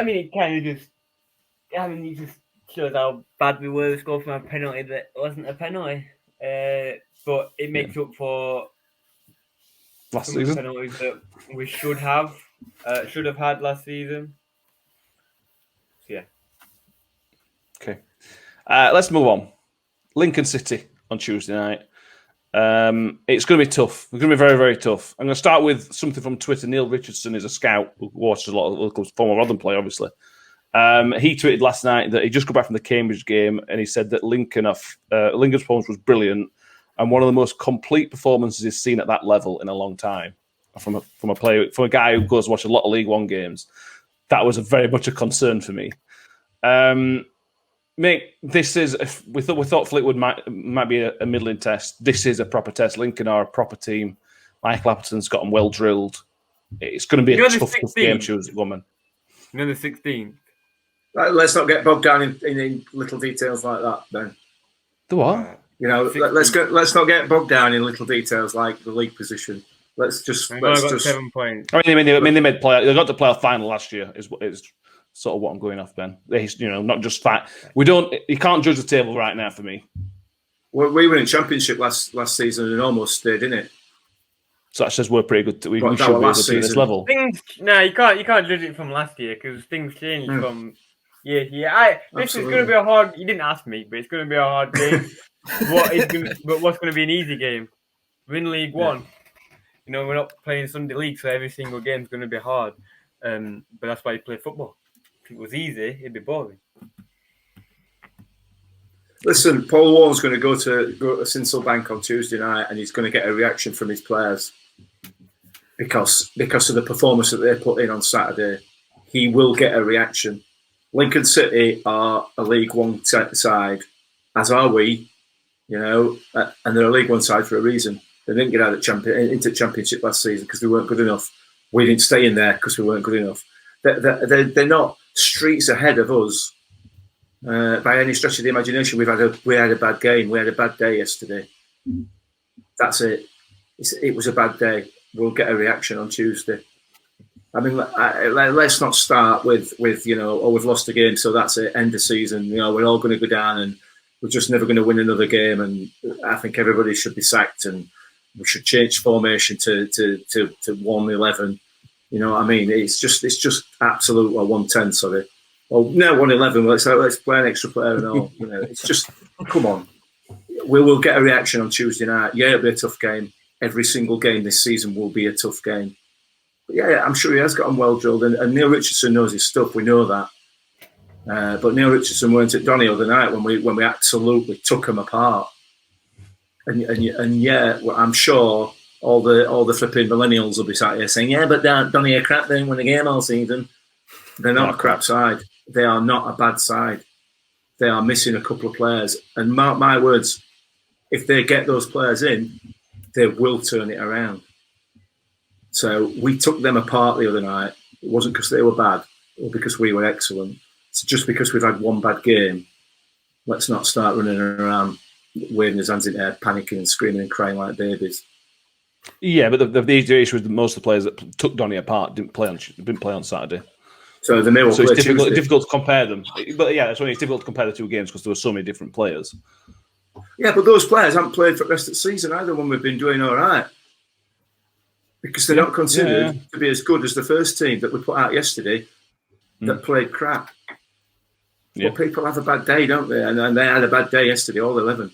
mean, it kind of just... it just shows how bad we were to score from a penalty that wasn't a penalty. But it makes up for last season penalties that we should have had last season. So, yeah. Okay. Let's move on. Lincoln City on Tuesday night. It's going to be tough. It's going to be very, very tough. I'm going to start with something from Twitter. Neil Richardson is a scout who watches a lot of local former Rotherham play, obviously. He tweeted last night that he just got back from the Cambridge game and he said that Lincoln's performance was brilliant and one of the most complete performances he's seen at that level in a long time. From a guy who goes to watch a lot of League One games, that was very much a concern for me. Mate, this is we thought Fleetwood might be a middling test. This is a proper test. Lincoln are a proper team. Michael Appleton's got them well drilled. It's going to be a tough game, Tuesday, woman. The 16th. Let's not get bogged down in little details like that, Ben. The what? Let's not get bogged down in little details like the league position. Let's just. I've only got 7 points. I mean, they made play. They got to playoff final last year. Is sort of what I'm going off, Ben. Not just fact. You can't judge the table right now for me. Well, we were in championship last season and almost stayed in it. So that says we're pretty good. We should be able to do this level. You can't judge it from last year because things change from year to year. This is going to be a hard. You didn't ask me, but it's going to be a hard game. What's going to be an easy game? Win League One. We're not playing Sunday League, so every single game is going to be hard. But that's why you play football. If it was easy, it'd be boring. Listen, Paul Warren's going to go to Sinsel Bank on Tuesday night, and he's going to get a reaction from his players because of the performance that they put in on Saturday. He will get a reaction. Lincoln City are a League One side, as are we, and they're a League One side for a reason. They didn't get out of into Championship last season because they weren't good enough. We didn't stay in there because we weren't good enough. They're not streets ahead of us. By any stretch of the imagination, we had a bad game. We had a bad day yesterday. That's it. It was a bad day. We'll get a reaction on Tuesday. I mean, let's not start with we've lost a game, so that's it. End of season. We're all going to go down, and we're just never going to win another game. And I think everybody should be sacked, and we should change formation to 1-11. You know what I mean? It's just absolute 110. Sorry. Well, no, 1-11. Let's play an extra player and all. It's just come on. We will get a reaction on Tuesday night. Yeah, it'll be a tough game. Every single game this season will be a tough game. But yeah, I'm sure he has got on well drilled, and Neil Richardson knows his stuff. We know that. But Neil Richardson weren't at Donny the other night when we absolutely took him apart. And yeah, well, I'm sure all the flipping millennials will be sat here saying, yeah, but Donny a crap, they didn't win a game all season. They're not a crap side. They are not a bad side. They are missing a couple of players. And mark my words, if they get those players in, they will turn it around. So we took them apart the other night. It wasn't because they were bad or because we were excellent. It's just because we've had one bad game. Let's not start running around waving his hands in the air, panicking and screaming and crying like babies. Yeah, but the issue is that most of the players that took Donny apart didn't play on Saturday. So the Millwall it's difficult to compare them. But yeah, it's difficult to compare the two games because there were so many different players. Yeah, but those players haven't played for the rest of the season either when we've been doing all right. Because they're not considered to be as good as the first team that we put out yesterday that played crap. Yeah. But people have a bad day, don't they? And they had a bad day yesterday, all 11.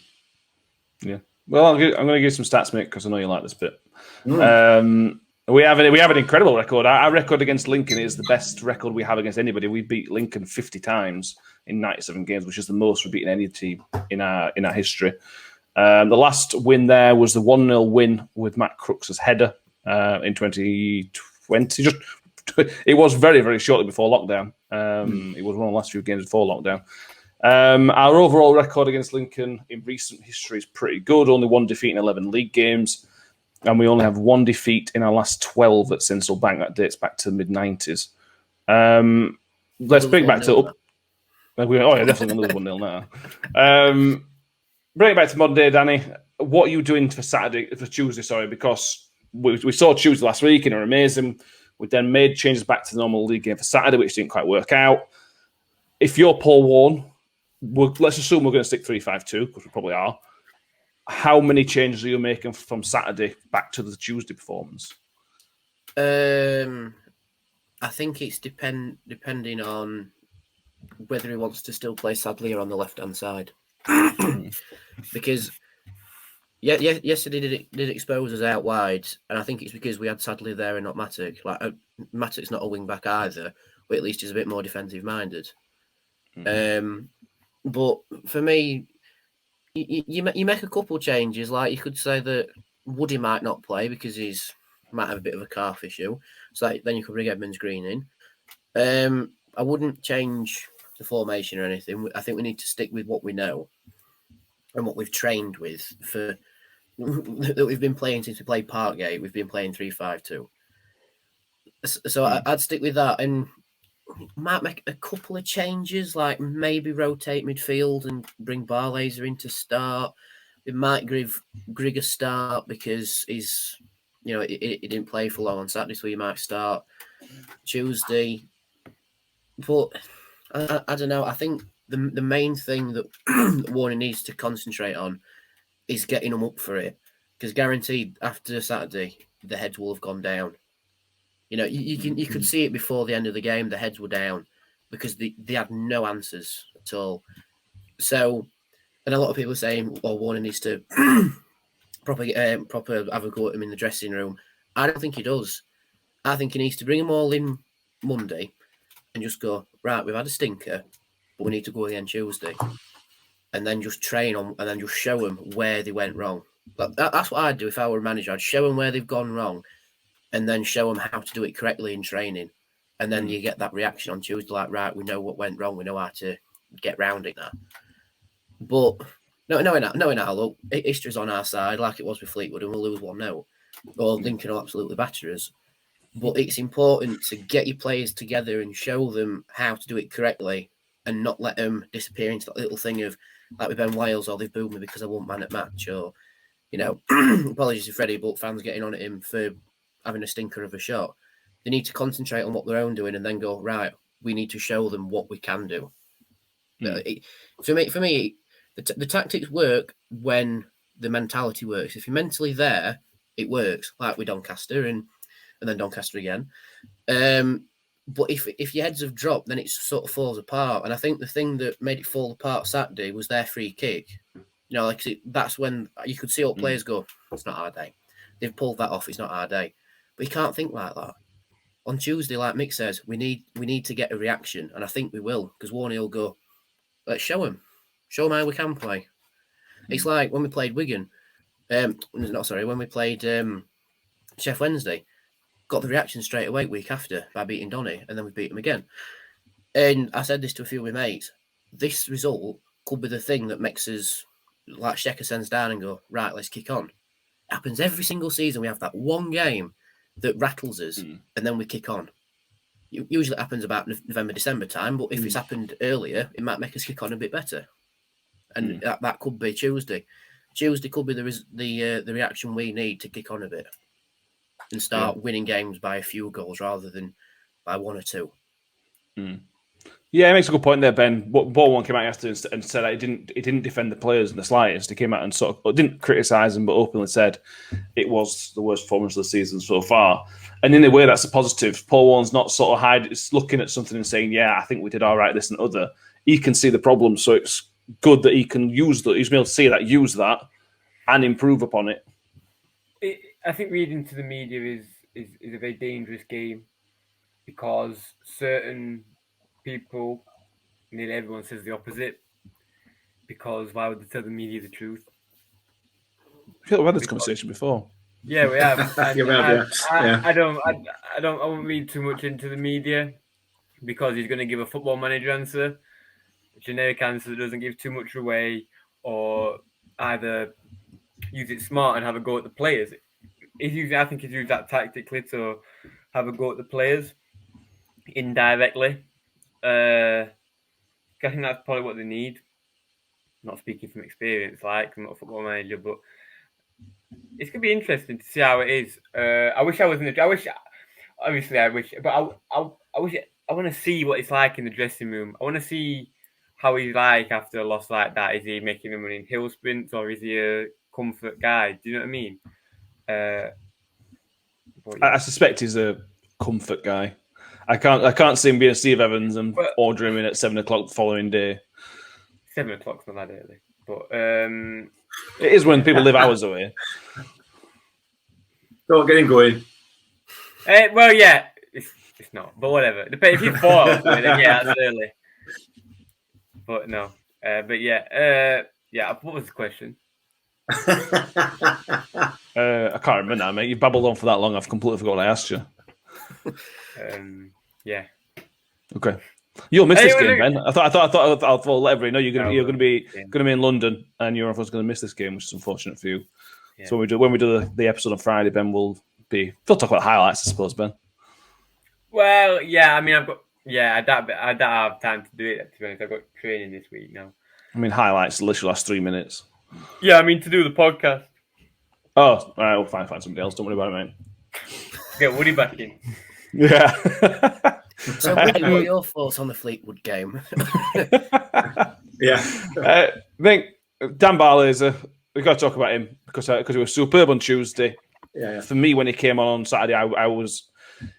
Yeah. Well, I'm going to give some stats, Mick, because I know you like this bit. We have an incredible record. Our record against Lincoln is the best record we have against anybody. We beat Lincoln 50 times in 97 games, which is the most we've beaten any team in our history. The last win there was the 1-0 win with Matt Crooks' header in 2020. It was very, very shortly before lockdown. It was one of the last few games before lockdown. Our overall record against Lincoln in recent history is pretty good. Only one defeat in 11 league games. And we only have one defeat in our last 12 at Sinsel Bank. That dates back to the mid-90s. Let's bring it back to... definitely going to lose 1-0 now. Bring it back to modern day, Danny. What are you doing for Tuesday, because we saw Tuesday last week and it was amazing. We then made changes back to the normal league game for Saturday, which didn't quite work out. If you're Paul Warne, let's assume we're going to stick 3-5-2, because we probably are. How many changes are you making from Saturday back to the Tuesday performance? I think it's depending on whether he wants to still play Sadlier on the left-hand side. Because yesterday did expose us out wide, and I think it's because we had Sadlier there and not Matic. Matic's not a wing-back either, but at least he's a bit more defensive-minded. But for me, you make a couple changes. Like you could say that Woody might not play because he's might have a bit of a calf issue. So then you could bring Edmonds Green in. I wouldn't change the formation or anything. I think we need to stick with what we know and what we've trained with for that we've been playing since we played Parkgate. We've been playing 3-5-2. So I'd stick with that and might make a couple of changes, like maybe rotate midfield and bring Barlaser in to start. We might give Grigg a start because he's he didn't play for long on Saturday, so he might start Tuesday. But I don't know. I think the main thing that Warner needs to concentrate on is getting them up for it, because guaranteed after Saturday the heads will have gone down. You could see it before the end of the game. The heads were down because they had no answers at all. So, and a lot of people are saying, "Well, Warner needs to proper have a go at him in the dressing room." I don't think he does. I think he needs to bring them all in Monday and just go, right, we've had a stinker, but we need to go again Tuesday, and then just train on, and then just show them where they went wrong. That's what I'd do if I were a manager. I'd show them where they've gone wrong, and then show them how to do it correctly in training. And then you get that reaction on Tuesday, like, right, we know what went wrong. We know how to get round it now. But knowing how, look, history's on our side, like it was with Fleetwood, and we'll lose 1-0. Or Lincoln will absolutely batter us. But it's important to get your players together and show them how to do it correctly, and not let them disappear into that little thing of, like with Ben Wales, or they've booed me because I won man at match, or, apologies to Freddie, but fans getting on at him for having a stinker of a shot. They need to concentrate on what they're own doing, and then go, right, we need to show them what we can do. For me, the tactics work when the mentality works. If you're mentally there, it works, like with Doncaster and then Doncaster again. But if your heads have dropped, then it sort of falls apart. And I think the thing that made it fall apart Saturday was their free kick. That's when you could see all players go, it's not our day. They've pulled that off, it's not our day. But you can't think like that. On Tuesday, like Mick says, we need to get a reaction, and I think we will, because Warney will go, let's show him how we can play. It's like when we played Wigan, when we played Chef Wednesday, got the reaction straight away week after by beating Donny, and then we beat him again. And I said this to a few of my mates, this result could be the thing that makes us, like Shecker sends down and go, right, let's kick on. It happens every single season. We have that one game that rattles us, and then we kick on. Usually it happens about November, December time, but if it's happened earlier, it might make us kick on a bit better. And that could be Tuesday. Tuesday could be the reaction we need to kick on a bit and start winning games by a few goals rather than by 1 or 2. Yeah, it makes a good point there, Ben. Ball came out yesterday and said that he didn't defend the players in the slightest. He came out and sort of didn't criticise them, but openly said it was the worst performance of the season so far. And in a way, that's a positive. Paul Warren's not sort of hiding, looking at something and saying, "Yeah, I think we did all right, this and other." He can see the problem, so it's good that he can use that. He's been able to see that, use that, and improve upon it. I think reading to the media is a very dangerous game, because certain people, nearly everyone, says the opposite. Because why would they tell the media the truth? I feel like we've had this conversation before. Yeah, we have. I I won't read too much into the media, because he's going to give a football manager answer, a generic answer that doesn't give too much away, or either use it smart and have a go at the players. I think he's used that tactically to have a go at the players indirectly. I think that's probably what they need. Not speaking from experience, I'm not a football manager, but it's gonna be interesting to see how it is. I wish, but I want to see what it's like in the dressing room. I want to see how he's like after a loss like that. Is he making them running hill sprints, or is he a comfort guy? Do you know what I mean? I suspect he's a comfort guy. I can't see him being a Steve Evans and order him in at 7 o'clock the following day. 7 o'clock's not that early, but it is when people live hours away. Don't get him going. Well, yeah, it's not, but whatever. If you're 4 hours away, then yeah, that's early. But no, but yeah. What was the question? I can't remember now, mate. You've babbled on for that long. I've completely forgot what I asked you. Yeah. Okay. You'll miss this game, Ben. I thought I'll let everybody know you're going to be in London, and you're of course going to miss this game, which is unfortunate for you. Yeah. So when we do the episode on Friday, Ben will talk about highlights, I suppose, Ben. Well, yeah. I mean, I don't have time to do it. To be honest, I've got training this week now. I mean, highlights literally last 3 minutes. Yeah, I mean, to do the podcast. Oh, all right, we'll find somebody else. Don't worry about it, mate. Get Woody back in. Yeah. So, Woody, what are your thoughts on the Fleetwood game? Yeah. I think Dan Barlaser, we've got to talk about him because he was superb on Tuesday. Yeah. For me, when he came on Saturday, I was.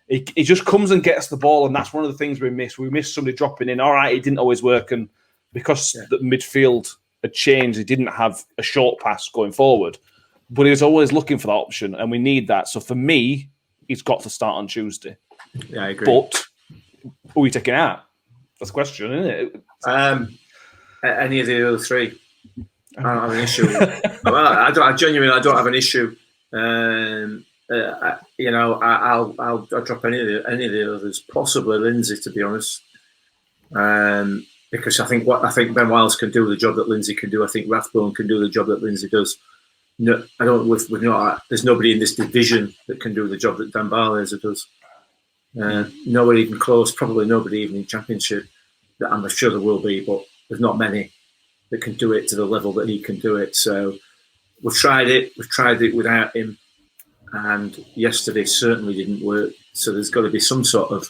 He just comes and gets the ball, and that's one of the things we miss. We miss somebody dropping in. All right, it didn't always work, and because the midfield had changed, he didn't have a short pass going forward. But he was always looking for that option, and we need that. So for me, he's got to start on Tuesday. Yeah, I agree. But who are we taking out? That's the question, isn't it? Any of the other three. I don't have an issue. I genuinely don't have an issue. I'll drop any of the others. Possibly Lindsay, to be honest. Because I think Ben Wiles can do the job that Lindsay can do. I think Rathbone can do the job that Lindsay does. No, I don't. There's nobody in this division that can do the job that Dan Barlaser does. Nobody even close. Probably nobody even in Championship. That I'm sure there will be, but there's not many that can do it to the level that he can do it. So we've tried it. We've tried it without him, and yesterday certainly didn't work. So there's got to be some sort of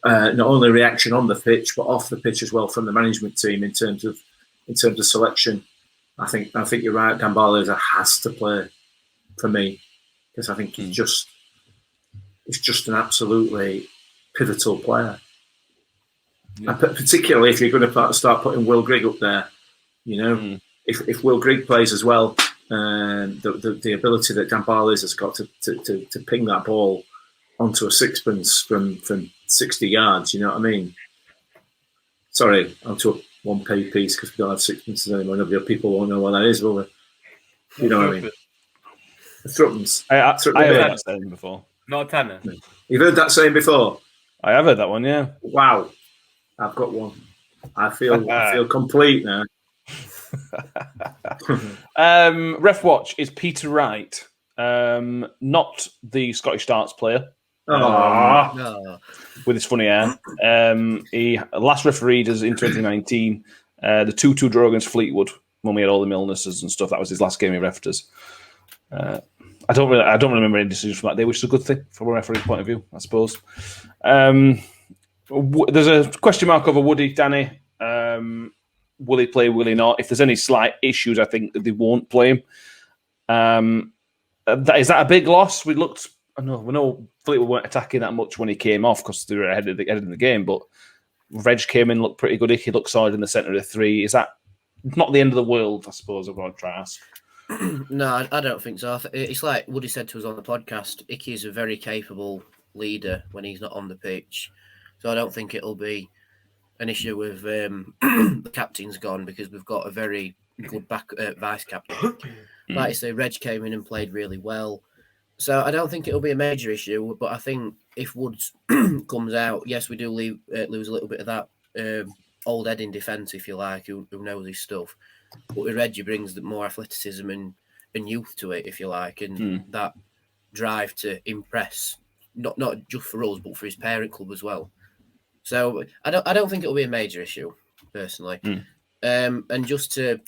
not only reaction on the pitch but off the pitch as well from the management team in terms of selection. I think you're right. Dan Barlaser has to play for me because I think he's just an absolutely pivotal player. And particularly if you're going to start putting Will Grigg up there, if Will Grigg plays as well, the ability that Dan Barlaser's got to ping that ball onto a sixpence from 60 yards, you know what I mean? Sorry, onto a 1p piece because we don't have sixpences anymore. People won't know what that is, will they? You know what I mean? Thruppence. I have heard that saying before. Not a tenner. You've heard that saying before? I have heard that one, yeah. Wow. I've got one. I feel complete now. Ref watch is Peter Wright, not the Scottish darts player. No. With his funny hair. He last refereed us in 2019. The 2-2 draw against Fleetwood when we had all the illnesses and stuff. That was his last game he refed us. I don't remember any decisions from that day, which is a good thing from a referee's point of view, I suppose. There's a question mark over Woody, Danny. Will he play? Will he not? If there's any slight issues, I think that they won't play him. Is that a big loss? We know Fleetwood weren't attacking that much when he came off because they were ahead of the game. But Reg came in, looked pretty good. He looked solid in the centre of the three. Is that not the end of the world? I suppose I'm going to try to ask. No, I don't think so. It's like Woody said to us on the podcast. Icky is a very capable leader when he's not on the pitch, so I don't think it'll be an issue with the captain's gone because we've got a very good vice captain. Like I say, Reg came in and played really well. So I don't think it'll be a major issue, but I think if Woods comes out, yes, we do lose a little bit of that old head in defence, if you like, who knows his stuff. But with Reggie brings more athleticism and youth to it, if you like, and that drive to impress, not just for us, but for his parent club as well. So I don't think it'll be a major issue, personally. And just to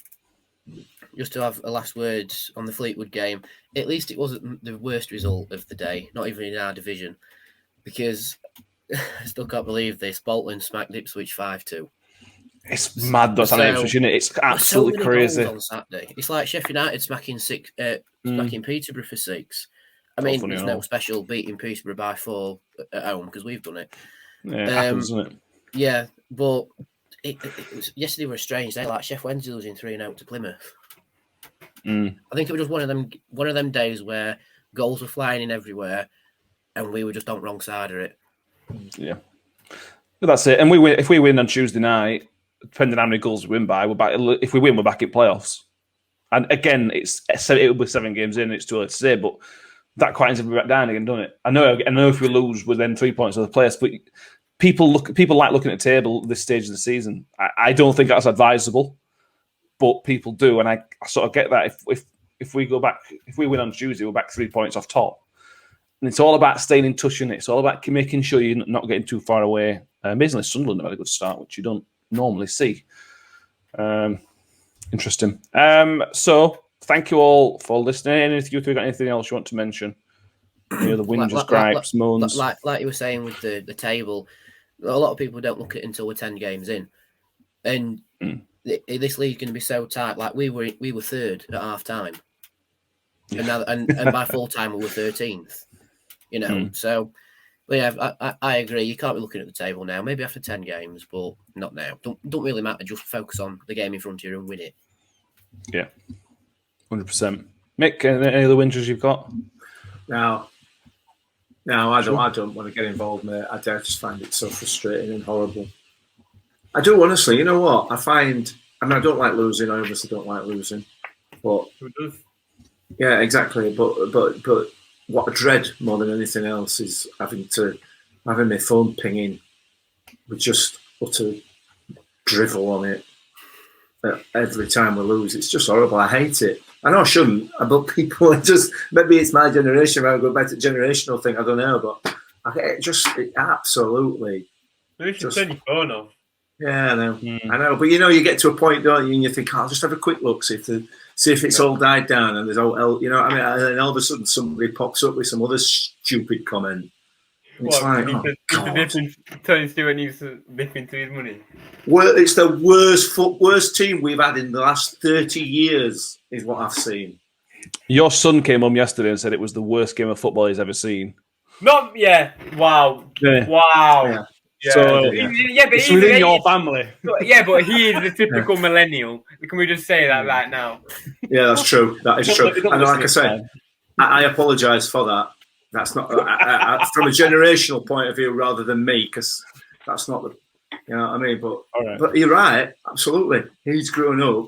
have a last word on the Fleetwood game, at least it wasn't the worst result of the day, not even in our division, because I still can't believe this. Bolton smacked Ipswich 5-2. It's mad, that's Ipswich, isn't it? It's absolutely so crazy. On Saturday, it's like Sheffield United smacking Peterborough for 6. I mean, it's no special beating Peterborough by 4 at home because we've done it. Yeah, it happens, doesn't it? Yeah, but yesterday was a strange day. Like Sheff Wednesday losing 3-0 to Plymouth. I think it was just one of them days where goals were flying in everywhere, and we were just on the wrong side of it. Yeah, but that's it. And if we win on Tuesday night, depending on how many goals we win by, we're back. If we win, we're back in playoffs. And again, it will be 7 games in. It's too early to say, but that quietens everybody back down again, doesn't it? I know if we lose, we're then 3 points of the playoffs. But people like looking at the table at this stage of the season. I don't think that's advisable, but people do, and I sort of get that. If we go back, if we win on Tuesday, we're back 3 points off top, and it's all about staying in touch, and it's all about making sure you're not getting too far away. Amazingly, Sunderland have had a good start, which you don't normally see. Interesting. So thank you all for listening. If you've got anything else you want to mention, any other whinges, gripes, moans, like you were saying with the table, a lot of people don't look at it until we're 10 games in, and this league's going to be so tight. Like we were third at half time, and now and by full time we were 13th. You know, so. But yeah, I agree. You can't be looking at the table now. Maybe after 10 games, but not now. Don't really matter. Just focus on the game in front of you and win it. Yeah, 100%. Mick, any other whinges you've got? No, I don't want to get involved, mate. I just find it so frustrating and horrible. I do, honestly. You know what? I don't like losing. I obviously don't like losing. But Who does? yeah, exactly. But what I dread more than anything else is having my phone pinging with just utter drivel on it every time we lose. It's just horrible. I hate it. I know I shouldn't, but people maybe it's my generation. I'll go back to generational thing. I don't know, but it absolutely. You should turn your phone off. Yeah, I know. But you get to a point, don't you? And you think, I'll just have a quick look, see if it's all died down, and there's all, you know what I mean? And then all of a sudden somebody pops up with some other stupid comment. And it's like, Tony Stewart needs to dip into his money. Well, it's the worst team we've had in the last 30 years, is what I've seen. Your son came home yesterday and said it was the worst game of football he's ever seen. Wow. Yeah. Wow. Yeah. So, but it's within your family. Yeah, but he is the typical millennial. Can we just say that right now? Yeah, that's true. That is true. And like I said, I apologise for that. That's not from a generational point of view rather than me, because that's not the, you know what I mean. But you're right, absolutely. He's grown up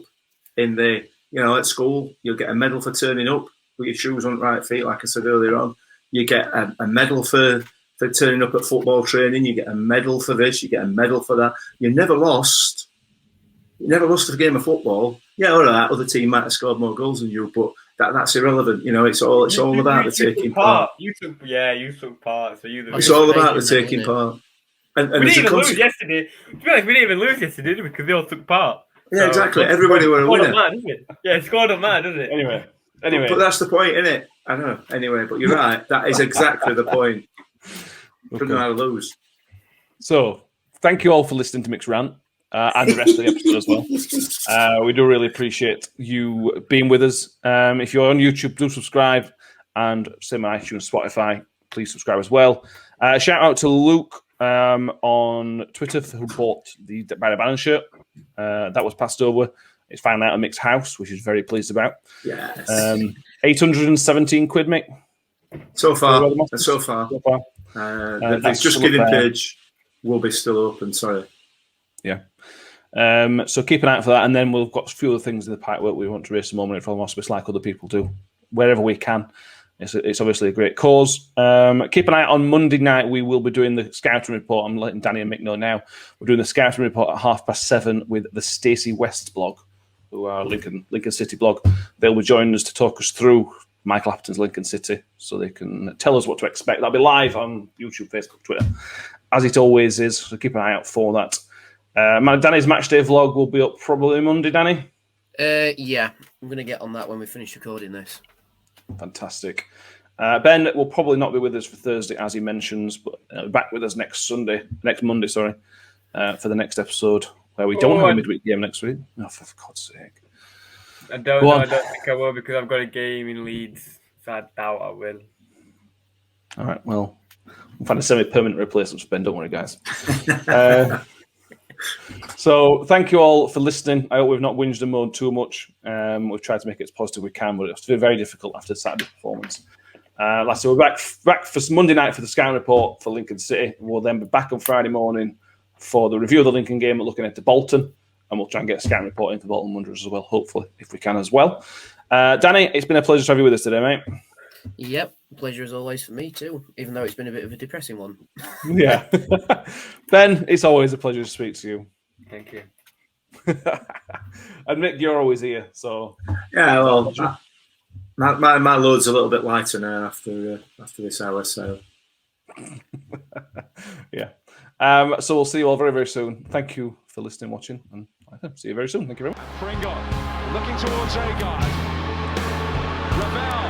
in the, at school you'll get a medal for turning up with your shoes on the right feet, like I said earlier on. You get a medal for turning up at football training. You get a medal for this. You get a medal for that. You never lost. You never lost a game of football. Yeah, all right. Other team might have scored more goals than you, but that's irrelevant. It's all about the taking part. You took part. So it's all about the taking part. And we didn't even lose yesterday. To be honest, we didn't even lose yesterday, did we? Because they all took part. Yeah, so, exactly. Everybody were a winner. Yeah, score don't matter, does it? Anyway. But that's the point, isn't it? I know. Anyway, but you're right. That is exactly the point. Don't know how to lose. So, thank you all for listening to Mick's rant and the rest of the episode as well. We do really appreciate you being with us. If you're on YouTube, do subscribe, and same on iTunes, Spotify. Please subscribe as well. Shout out to Luke on Twitter who bought the By the Bannon shirt. That was passed over. It's found out at Mick's house, which he's very pleased about. Yes. 817 quid, Mick. So far. The Just Giving page will be still open, sorry. Yeah. So keep an eye out for that, and then we've got a few other things in the pipework we want to raise some more money for hospice like other people do, wherever we can. It's obviously a great cause. Keep an eye out on Monday night. We will be doing the scouting report. I'm letting Danny and Mick know now. We're doing the scouting report at 7:30 with the Stacey West blog, who are Lincoln City blog. They'll be joining us to talk us through Michael Appleton's Lincoln City, so they can tell us what to expect. That'll be live on YouTube, Facebook, Twitter, as it always is. So keep an eye out for that. Danny's matchday vlog will be up probably Monday, Danny. Yeah, I'm going to get on that when we finish recording this. Fantastic. Ben will probably not be with us for Thursday, as he mentions, but back with us next Monday, for the next episode, where we don't have a midweek game next week. Oh, for God's sake. I don't think I will, because I've got a game in Leeds, so I doubt I will. All right, well, we'll find a semi-permanent replacement for Ben. Don't worry, guys. So thank you all for listening. I hope we've not whinged and moaned too much. We've tried to make it as positive as we can, but it's very difficult after Saturday's performance. Last year, we're back for Monday night for the scouting report for Lincoln City. We'll then be back on Friday morning for the review of the Lincoln game, looking at Bolton, and we'll try and get a scouting report into Bolton Wanderers as well, hopefully, if we can as well. Danny, it's been a pleasure to have you with us today, mate. Yep, pleasure as always for me too, even though it's been a bit of a depressing one. Yeah. Ben, it's always a pleasure to speak to you. Thank you. And Mick, you're always here, so... Yeah, well, my load's a little bit lighter now after this hour, so... Yeah. So we'll see you all very, very soon. Thank you for listening, watching, and see you very soon. Thank you very much. Pringle looking towards Agard. Ravel.